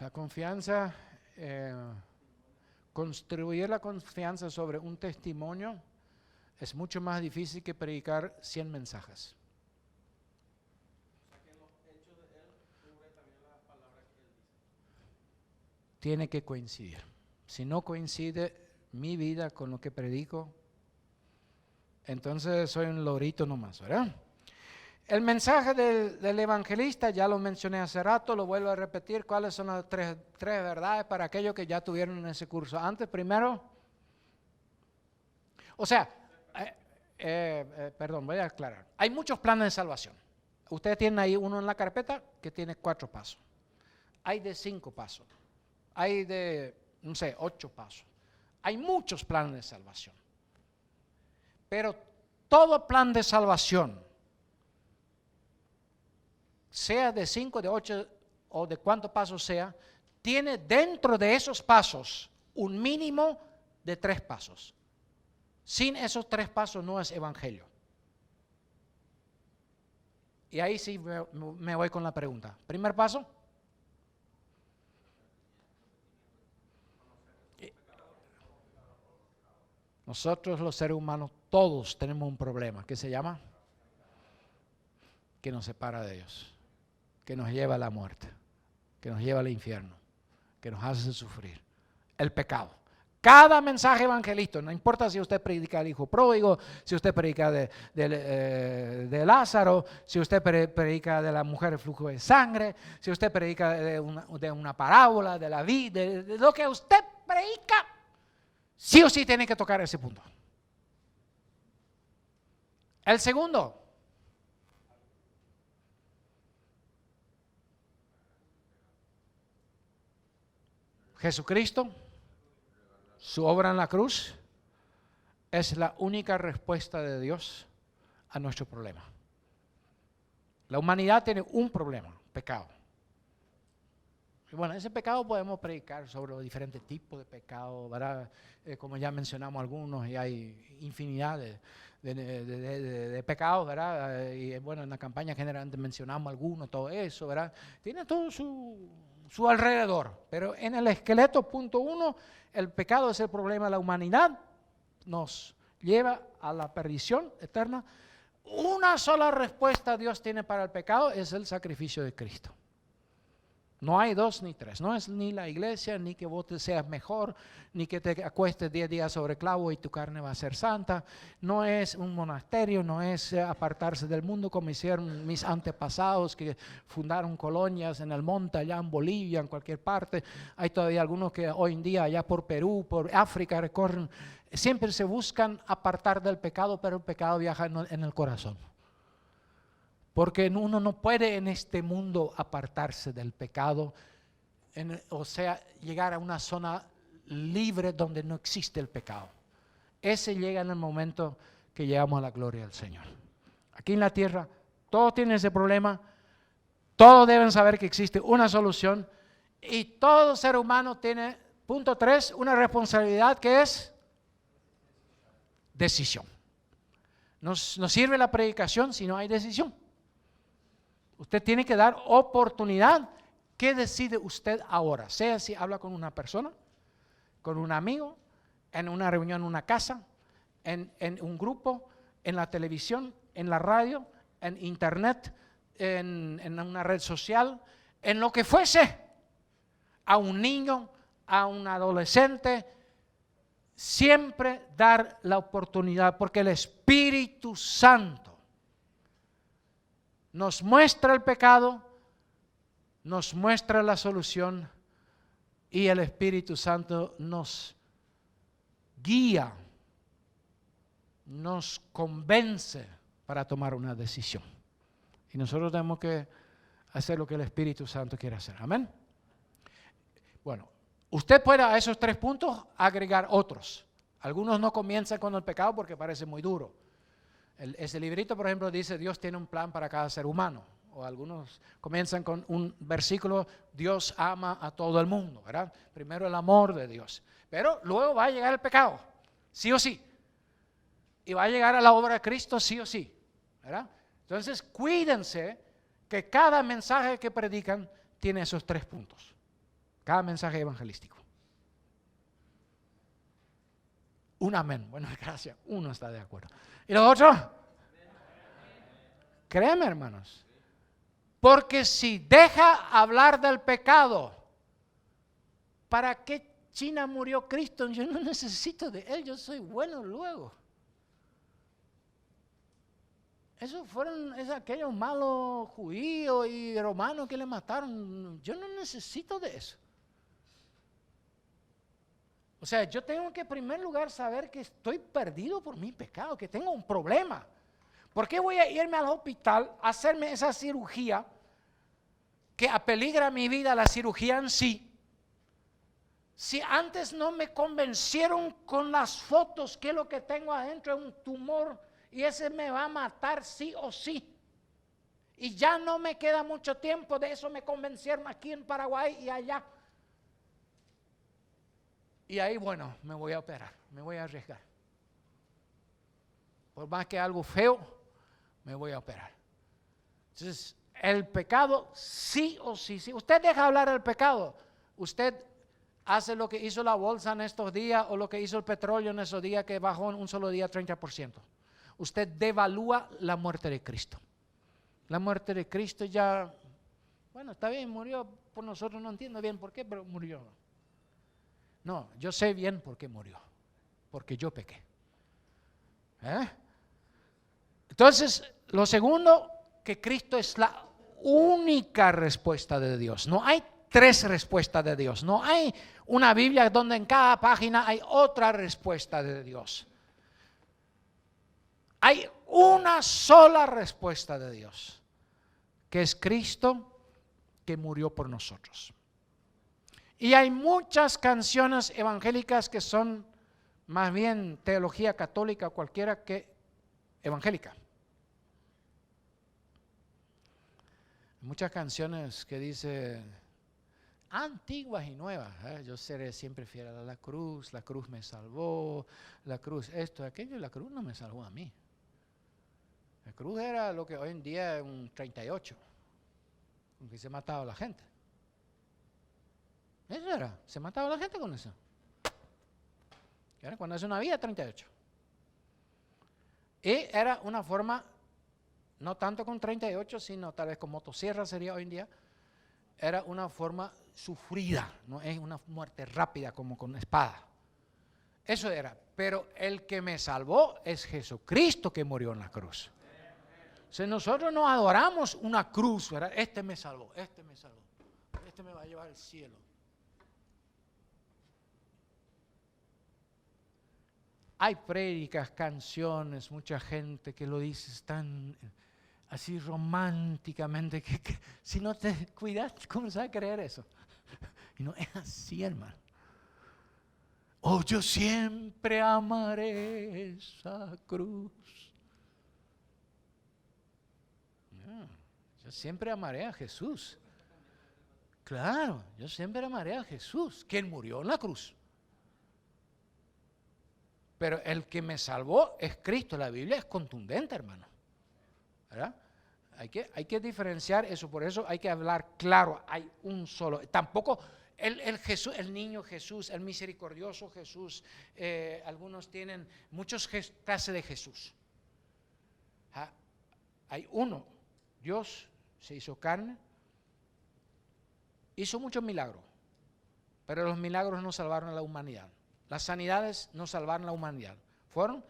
La confianza, construir la confianza sobre un testimonio es mucho más difícil que predicar 100 mensajes. Tiene que coincidir. Si no coincide mi vida con lo que predico, entonces soy un lorito nomás, ¿verdad? El mensaje del evangelista, ya lo mencioné hace rato, lo vuelvo a repetir. ¿Cuáles son las tres verdades para aquellos que ya tuvieron ese curso antes? Primero, perdón, voy a aclarar. Hay muchos planes de salvación. Ustedes tienen ahí uno en la carpeta que tiene 4 pasos. Hay de 5 pasos. Hay de, 8 pasos. Hay muchos planes de salvación. Pero todo plan de salvación, sea de 5, de 8 o de cuántos pasos sea, tiene dentro de esos pasos un mínimo de 3 pasos. Sin esos 3 pasos no es evangelio. Y ahí sí me voy con la pregunta. Primer paso. Nosotros los seres humanos todos tenemos un problema. ¿Qué se llama? Que nos separa de Dios. Que nos lleva a la muerte. Que nos lleva al infierno. Que nos hace sufrir. El pecado. Cada mensaje evangelista, no importa si usted predica del hijo pródigo, si usted predica de Lázaro, si usted predica de la mujer de flujo de sangre, si usted predica de una parábola, de la vida, de lo que usted predica, sí o sí tiene que tocar ese punto. El segundo. Jesucristo, su obra en la cruz, es la única respuesta de Dios a nuestro problema. La humanidad tiene un problema, pecado. Y bueno, ese pecado podemos predicar sobre los diferentes tipos de pecado, ¿verdad? Como ya mencionamos algunos, y hay infinidad de pecados, ¿verdad? Y bueno, en la campaña generalmente mencionamos algunos, todo eso, ¿verdad? Tiene todo su alrededor, pero en el esqueleto, punto 1, el pecado es el problema de la humanidad, nos lleva a la perdición eterna. Una sola respuesta Dios tiene para el pecado, es el sacrificio de Cristo. No hay 2 ni 3, no es ni la iglesia, ni que vos te seas mejor, ni que te acuestes 10 días sobre clavo y tu carne va a ser santa, no es un monasterio, no es apartarse del mundo como hicieron mis antepasados que fundaron colonias en el monte, allá en Bolivia, en cualquier parte. Hay todavía algunos que hoy en día allá por Perú, por África recorren, siempre se buscan apartar del pecado, pero el pecado viaja en el corazón. Porque uno no puede en este mundo apartarse del pecado, o sea, llegar a una zona libre donde no existe el pecado. Ese llega en el momento que llegamos a la gloria del Señor. Aquí en la tierra, todos tienen ese problema, todos deben saber que existe una solución y todo ser humano tiene, punto 3, una responsabilidad que es decisión. No sirve la predicación si no hay decisión. Usted tiene que dar oportunidad. ¿Qué decide usted ahora? Sea si habla con una persona, con un amigo, en una reunión en una casa, en un grupo, en la televisión, en la radio, en internet, en una red social, en lo que fuese, a un niño, a un adolescente, siempre dar la oportunidad, porque el Espíritu Santo nos muestra el pecado, nos muestra la solución y el Espíritu Santo nos guía, nos convence para tomar una decisión. Y nosotros tenemos que hacer lo que el Espíritu Santo quiere hacer. Amén. Bueno, usted puede a esos 3 puntos agregar otros. Algunos no comienzan con el pecado porque parece muy duro. Ese librito, por ejemplo, dice Dios tiene un plan para cada ser humano. O algunos comienzan con un versículo, Dios ama a todo el mundo, ¿verdad? Primero el amor de Dios. Pero luego va a llegar el pecado, sí o sí. Y va a llegar a la obra de Cristo, sí o sí, ¿verdad? Entonces, cuídense que cada mensaje que predican tiene esos 3 puntos. cada mensaje evangelístico. Un amén. Bueno, gracias. Uno está de acuerdo. ¿Y los otros? Créeme, hermanos. Porque si deja hablar del pecado, ¿para qué China murió Cristo? Yo no necesito de él, yo soy bueno luego. Esos fueron aquellos malos judíos y romanos que le mataron. Yo no necesito de eso. O sea, yo tengo que en primer lugar saber que estoy perdido por mi pecado, que tengo un problema. ¿Por qué voy a irme al hospital a hacerme esa cirugía que apeligra mi vida, la cirugía en sí? Si antes no me convencieron con las fotos que lo que tengo adentro es un tumor y ese me va a matar sí o sí. Y ya no me queda mucho tiempo, de eso me convencieron aquí en Paraguay y allá. Y ahí, bueno, me voy a operar, me voy a arriesgar. Por más que algo feo, me voy a operar. Entonces, el pecado sí o sí, sí. Usted deja hablar del pecado, usted hace lo que hizo la bolsa en estos días o lo que hizo el petróleo en esos días que bajó en un solo día 30%. Usted devalúa la muerte de Cristo. La muerte de Cristo ya, bueno, está bien, murió por nosotros, no entiendo bien por qué, pero murió. No, yo sé bien por qué murió, porque yo pequé. Entonces, lo segundo, que Cristo es la única respuesta de Dios. No hay tres respuestas de Dios. No hay una Biblia donde en cada página hay otra respuesta de Dios. Hay una sola respuesta de Dios, que es Cristo que murió por nosotros. Y hay muchas canciones evangélicas que son más bien teología católica o cualquiera que evangélica. Muchas canciones que dicen antiguas y nuevas, yo seré siempre fiel a la cruz me salvó, la cruz esto, aquello, la cruz no me salvó a mí. La cruz era lo que hoy en día es un 38, con que se mataba a la gente. Eso era, se mataba a la gente con eso. Era cuando es una vida 38. Y era una forma, no tanto con 38, sino tal vez con motosierra sería hoy en día, era una forma sufrida, no es una muerte rápida como con espada. Eso era, pero el que me salvó es Jesucristo que murió en la cruz. Si nosotros no adoramos una cruz, ¿verdad? Este me salvó, este me va a llevar al cielo. Hay prédicas, canciones, mucha gente que lo dice tan así románticamente que si no te cuidas, ¿cómo se va a creer eso? Y no es así, hermano. Oh, yo siempre amaré esa cruz. No, yo siempre amaré a Jesús. Claro, yo siempre amaré a Jesús, quien murió en la cruz. Pero el que me salvó es Cristo. La Biblia es contundente, hermano. ¿Verdad? Hay que diferenciar eso. Por eso hay que hablar claro. Hay un solo. Tampoco el Jesús, el niño Jesús, el misericordioso Jesús. Algunos tienen muchos clases de Jesús. Hay uno. Dios se hizo carne. Hizo muchos milagros. Pero los milagros no salvaron a la humanidad. Las sanidades no salvaron la humanidad. Fueron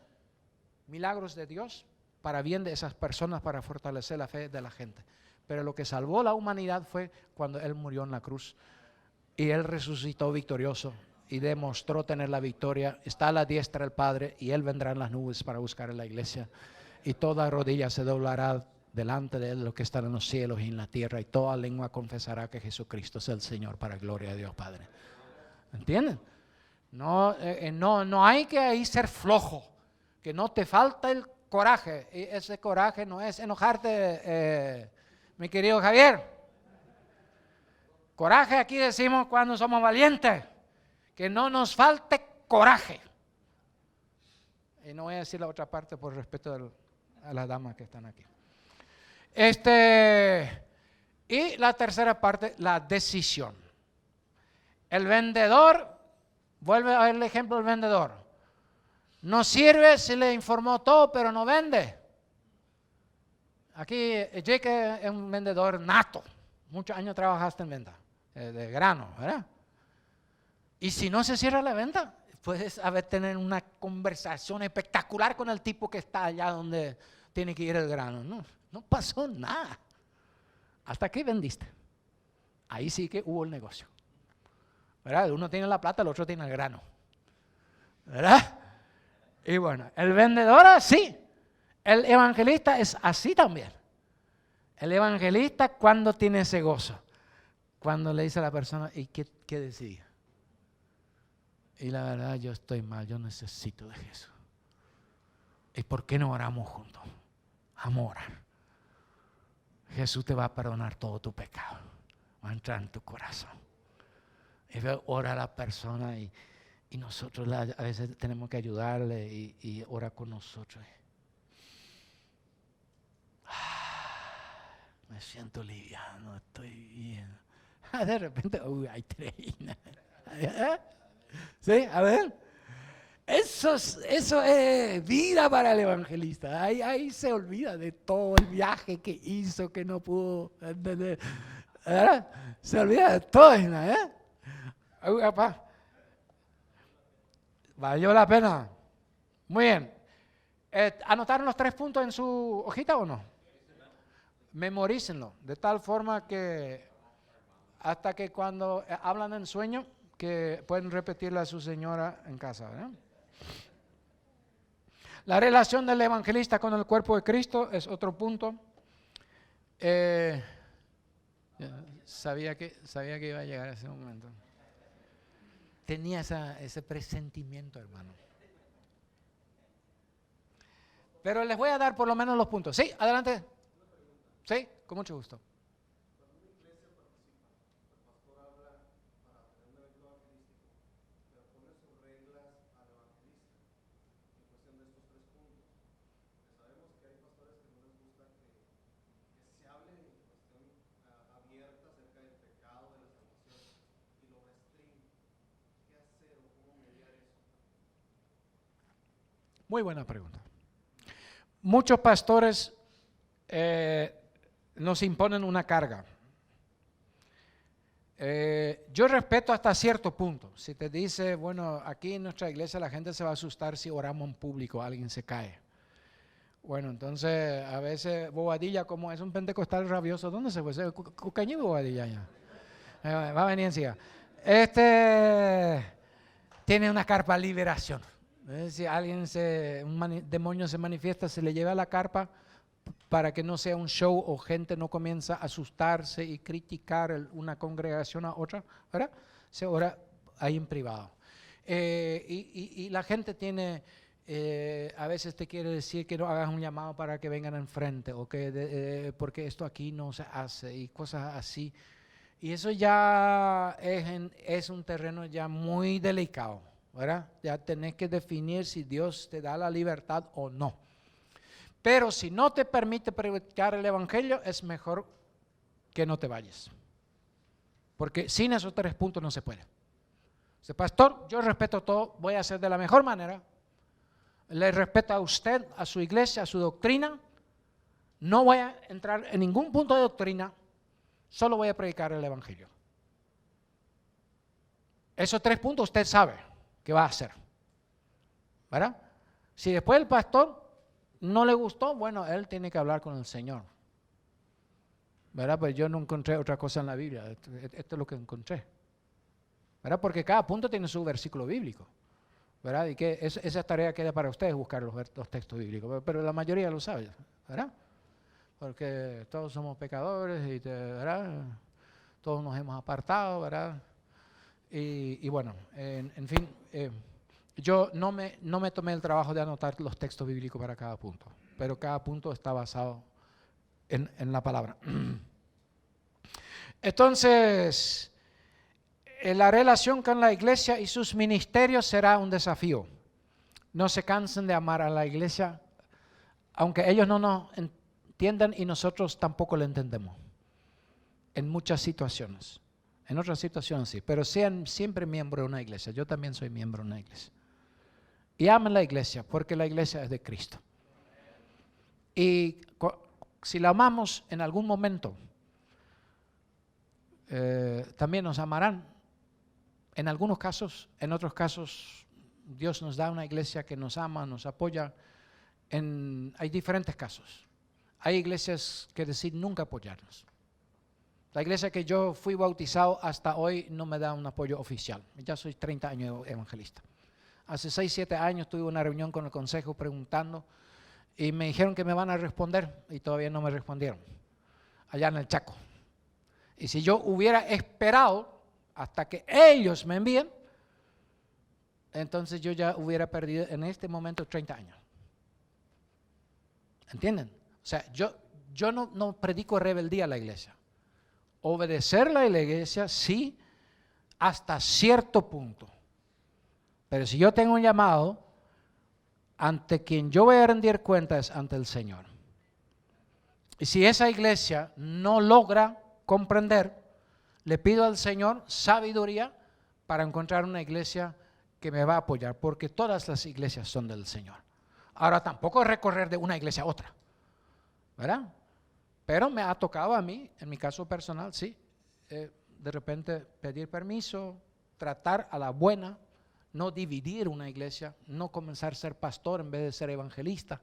milagros de Dios para bien de esas personas, para fortalecer la fe de la gente. Pero lo que salvó la humanidad fue cuando Él murió en la cruz. Y Él resucitó victorioso y demostró tener la victoria. Está a la diestra del Padre y Él vendrá en las nubes para buscar a la iglesia. Y toda rodilla se doblará delante de Él, lo que están en los cielos y en la tierra. Y toda lengua confesará que Jesucristo es el Señor, para gloria de Dios Padre. ¿Entienden? No hay que ahí ser flojo, que no te falta el coraje. Y ese coraje no es enojarte, mi querido Javier. Coraje aquí decimos cuando somos valientes, que no nos falte coraje. Y no voy a decir la otra parte por respeto a las damas que están aquí. Y la tercera parte, la decisión. El vendedor, vuelve a ver el ejemplo del vendedor. No sirve si le informó todo, pero no vende. Aquí Jake es un vendedor nato. Muchos años trabajaste en venta de grano, ¿verdad? Y si no se cierra la venta, puedes tener una conversación espectacular con el tipo que está allá donde tiene que ir el grano. No pasó nada. Hasta que vendiste. Ahí sí que hubo el negocio. ¿Verdad? Uno tiene la plata, el otro tiene el grano. ¿Verdad? Y bueno, el vendedor así. El evangelista es así también. El evangelista cuando tiene ese gozo. Cuando le dice a la persona, ¿y qué decidí? Y la verdad, yo estoy mal, yo necesito de Jesús. ¿Y por qué no oramos juntos? Vamos a orar. Jesús te va a perdonar todo tu pecado. Va a entrar en tu corazón. Y ora a la persona y nosotros a veces tenemos que ayudarle y ora con nosotros. Me siento liviano, estoy bien. De repente, hay tres. ¿Sí? A ver. Eso es vida para el evangelista. Ahí se olvida de todo el viaje que hizo, que no pudo entender. ¿Verdad? Se olvida de todo. Papá. ¿Valió la pena? Muy bien. ¿Anotaron los 3 puntos en su hojita o no? Memorícenlo, de tal forma que hasta que cuando hablan en sueño, que pueden repetirle a su señora en casa, ¿verdad? La relación del evangelista con el cuerpo de Cristo es otro punto. Sabía que iba a llegar ese momento. Tenía ese presentimiento, hermano. Pero les voy a dar por lo menos los puntos. Sí, adelante. Sí, con mucho gusto. Muy buena pregunta. Muchos pastores nos imponen una carga. Yo respeto hasta cierto punto. Si te dice, bueno, aquí en nuestra iglesia la gente se va a asustar si oramos en público, alguien se cae. Bueno, entonces a veces Bobadilla, como es un pentecostal rabioso, ¿dónde se fue? Cucañí Bobadilla ya. Va a venir enseguida. Tiene una carpa liberación. Si alguien un demonio se manifiesta, se le lleva a la carpa para que no sea un show o gente no comienza a asustarse y criticar una congregación a otra, ¿verdad? Se ora ahí en privado. Y la gente tiene, a veces te quiere decir que no hagas un llamado para que vengan enfrente o que porque esto aquí no se hace y cosas así. Y eso ya es un terreno ya muy delicado, ¿verdad? Ya tenés que definir si Dios te da la libertad o no. Pero si no te permite predicar el evangelio, es mejor que no te vayas. Porque sin esos 3 puntos no se puede. Dice, pastor, yo respeto todo, voy a hacer de la mejor manera. Le respeto a usted, a su iglesia, a su doctrina. No voy a entrar en ningún punto de doctrina, solo voy a predicar el evangelio. Esos 3 puntos usted sabe que va a hacer, ¿verdad? Si después el pastor no le gustó, bueno, él tiene que hablar con el Señor, ¿verdad? Pues yo no encontré otra cosa en la Biblia, esto es lo que encontré, ¿verdad? Porque cada punto tiene su versículo bíblico, ¿verdad? Y que esa tarea queda para ustedes buscar los textos bíblicos, pero la mayoría lo sabe, ¿verdad? Porque todos somos pecadores, ¿verdad? Todos nos hemos apartado, ¿verdad? Y bueno, en fin, yo no me tomé el trabajo de anotar los textos bíblicos para cada punto, pero cada punto está basado en la palabra. Entonces, la relación con la iglesia y sus ministerios será un desafío. No se cansen de amar a la iglesia, aunque ellos no nos entiendan y nosotros tampoco lo entendemos en muchas situaciones. En otras situaciones sí, pero sean siempre miembros de una iglesia. Yo también soy miembro de una iglesia. Y amen la iglesia, porque la iglesia es de Cristo. Y si la amamos en algún momento, también nos amarán. En algunos casos, en otros casos, Dios nos da una iglesia que nos ama, nos apoya. Hay diferentes casos. Hay iglesias que deciden nunca apoyarnos. La iglesia que yo fui bautizado hasta hoy no me da un apoyo oficial. Ya soy 30 años evangelista. Hace 6, 7 años tuve una reunión con el consejo preguntando y me dijeron que me van a responder y todavía no me respondieron. Allá en el Chaco. Y si yo hubiera esperado hasta que ellos me envíen, entonces yo ya hubiera perdido en este momento 30 años. ¿Entienden? O sea, yo no predico rebeldía a la iglesia. Obedecerle a la iglesia, sí, hasta cierto punto. Pero si yo tengo un llamado, ante quien yo voy a rendir cuentas ante el Señor. Y si esa iglesia no logra comprender, le pido al Señor sabiduría para encontrar una iglesia que me va a apoyar, porque todas las iglesias son del Señor. Ahora tampoco es recorrer de una iglesia a otra, ¿verdad? Pero me ha tocado a mí, en mi caso personal, sí, de repente pedir permiso, tratar a la buena, no dividir una iglesia, no comenzar a ser pastor en vez de ser evangelista,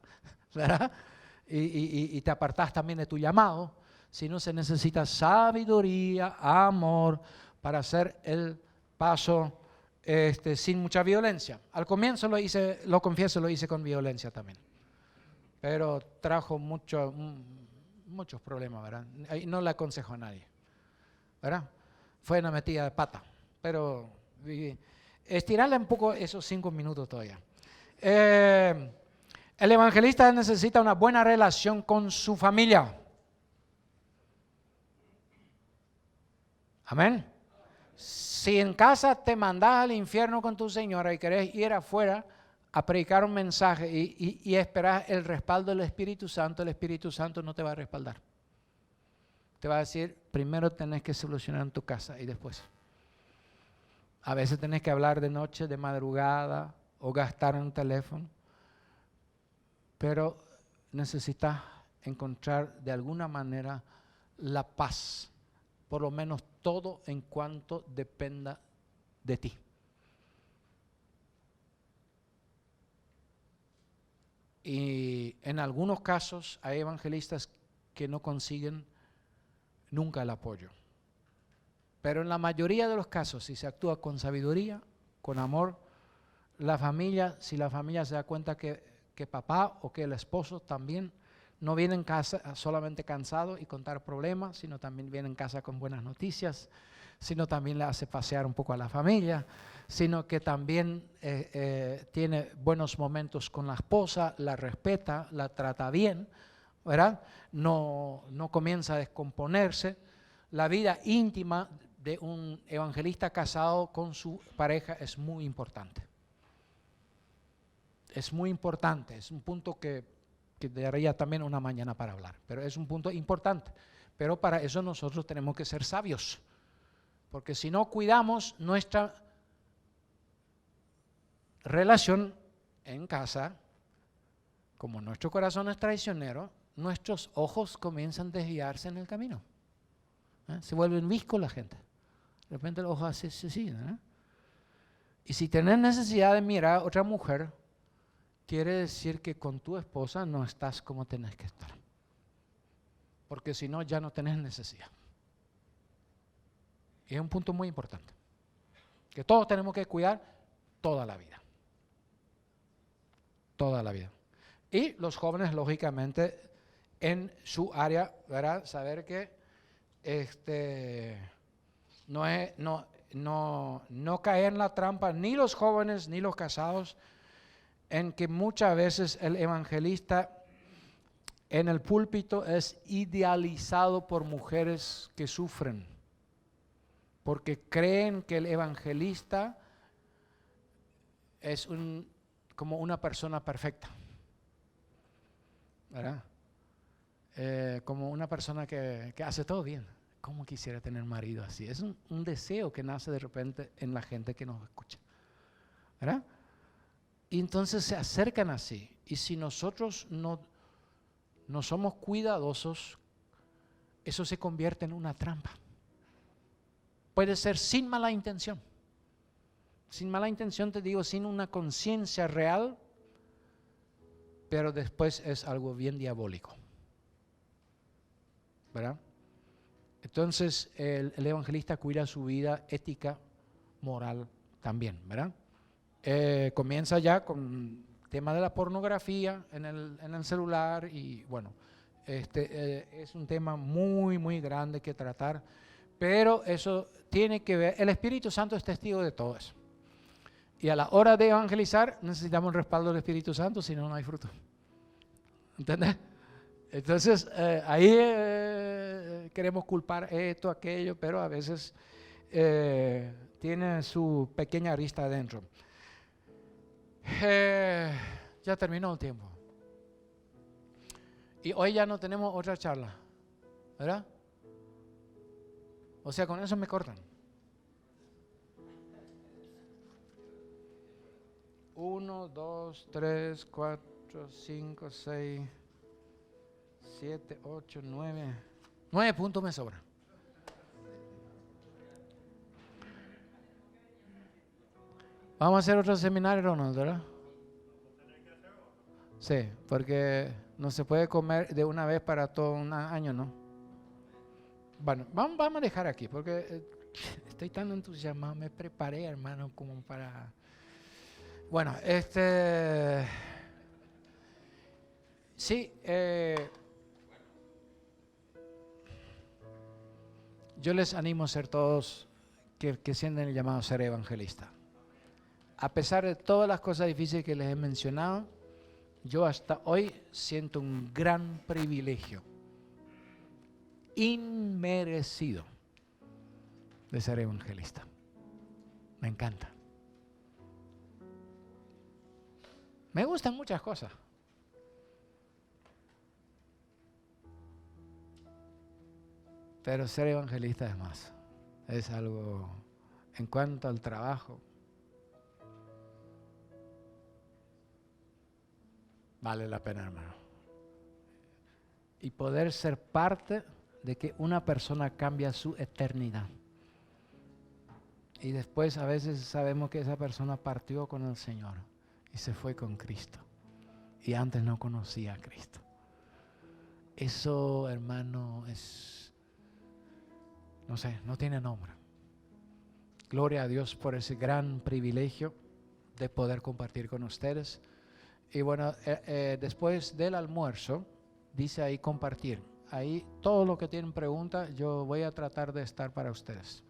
¿verdad? Y te apartas también de tu llamado, sino se necesita sabiduría, amor, para hacer el paso sin mucha violencia. Al comienzo lo confieso, lo hice con violencia también, pero trajo muchos problemas, ¿verdad? No le aconsejo a nadie, ¿verdad? Fue una metida de pata, pero estirarle un poco esos 5 minutos todavía. El evangelista necesita una buena relación con su familia. Amén. Si en casa te mandas al infierno con tu señora y querés ir afuera a predicar un mensaje y esperar el respaldo del Espíritu Santo, el Espíritu Santo no te va a respaldar. Te va a decir, primero tenés que solucionar en tu casa y después. A veces tenés que hablar de noche, de madrugada o gastar en un teléfono, pero necesitas encontrar de alguna manera la paz, por lo menos todo en cuanto dependa de ti. Y en algunos casos hay evangelistas que no consiguen nunca el apoyo. Pero en la mayoría de los casos, si se actúa con sabiduría, con amor, la familia, si la familia se da cuenta que papá o que el esposo también no viene en casa solamente cansado y contar problemas, sino también viene en casa con buenas noticias, sino también le hace pasear un poco a la familia, sino que también tiene buenos momentos con la esposa, la respeta, la trata bien, ¿verdad? No comienza a descomponerse. La vida íntima de un evangelista casado con su pareja es muy importante. Es muy importante, es un punto que daría también una mañana para hablar, pero es un punto importante. Pero para eso nosotros tenemos que ser sabios, porque si no cuidamos nuestra relación en casa, como nuestro corazón es traicionero, nuestros ojos comienzan a desviarse en el camino. Se vuelven viscos la gente. De repente el ojo hace así. Y si tenés necesidad de mirar a otra mujer, quiere decir que con tu esposa no estás como tenés que estar. Porque si no, ya no tenés necesidad. Y es un punto muy importante, que todos tenemos que cuidar toda la vida. Toda la vida. Y los jóvenes, lógicamente, en su área, ¿verdad? Saber que no caer en la trampa, ni los jóvenes, ni los casados, en que muchas veces el evangelista en el púlpito es idealizado por mujeres que sufren, porque creen que el evangelista es como una persona perfecta, ¿verdad? Como una persona que hace todo bien, ¿cómo quisiera tener marido así? Es un deseo que nace de repente en la gente que nos escucha, ¿verdad? Y entonces se acercan así. Y si nosotros no somos cuidadosos, eso se convierte en una trampa. Puede ser sin mala intención. Sin mala intención, te digo, sin una conciencia real, pero después es algo bien diabólico, ¿verdad? Entonces el evangelista cuida su vida ética, moral también, ¿verdad? Comienza ya con el tema de la pornografía en el celular y bueno, es un tema muy, muy grande que tratar, pero eso tiene que ver, el Espíritu Santo es testigo de todo eso. Y a la hora de evangelizar necesitamos el respaldo del Espíritu Santo, si no, no hay fruto. ¿Entendés? Entonces, ahí queremos culpar esto, aquello, pero a veces tiene su pequeña arista adentro. Ya terminó el tiempo. Y hoy ya no tenemos otra charla, ¿verdad? O sea, con eso me cortan. 1, 2, 3, 4, 5, 6, 7, 8, 9. 9 puntos me sobran. Vamos a hacer otro seminario, Ronald, ¿verdad? Sí, porque no se puede comer de una vez para todo un año, ¿no? Bueno, vamos a dejar aquí, porque estoy tan entusiasmado, me preparé, hermano, como para... Bueno, sí, yo les animo a ser todos que sienten el llamado a ser evangelista. A pesar de todas las cosas difíciles que les he mencionado, yo hasta hoy siento un gran privilegio, inmerecido, de ser evangelista. Me encanta. Me gustan muchas cosas. Pero ser evangelista es más. Es algo, en cuanto al trabajo, vale la pena, hermano. Y poder ser parte de que una persona cambia su eternidad. Y después a veces sabemos que esa persona partió con el Señor y se fue con Cristo. Y antes no conocía a Cristo. Eso, hermano, es, no sé, no tiene nombre. Gloria a Dios por ese gran privilegio de poder compartir con ustedes. Y bueno, después del almuerzo, dice ahí compartir. Ahí todo lo que tienen preguntas, yo voy a tratar de estar para ustedes.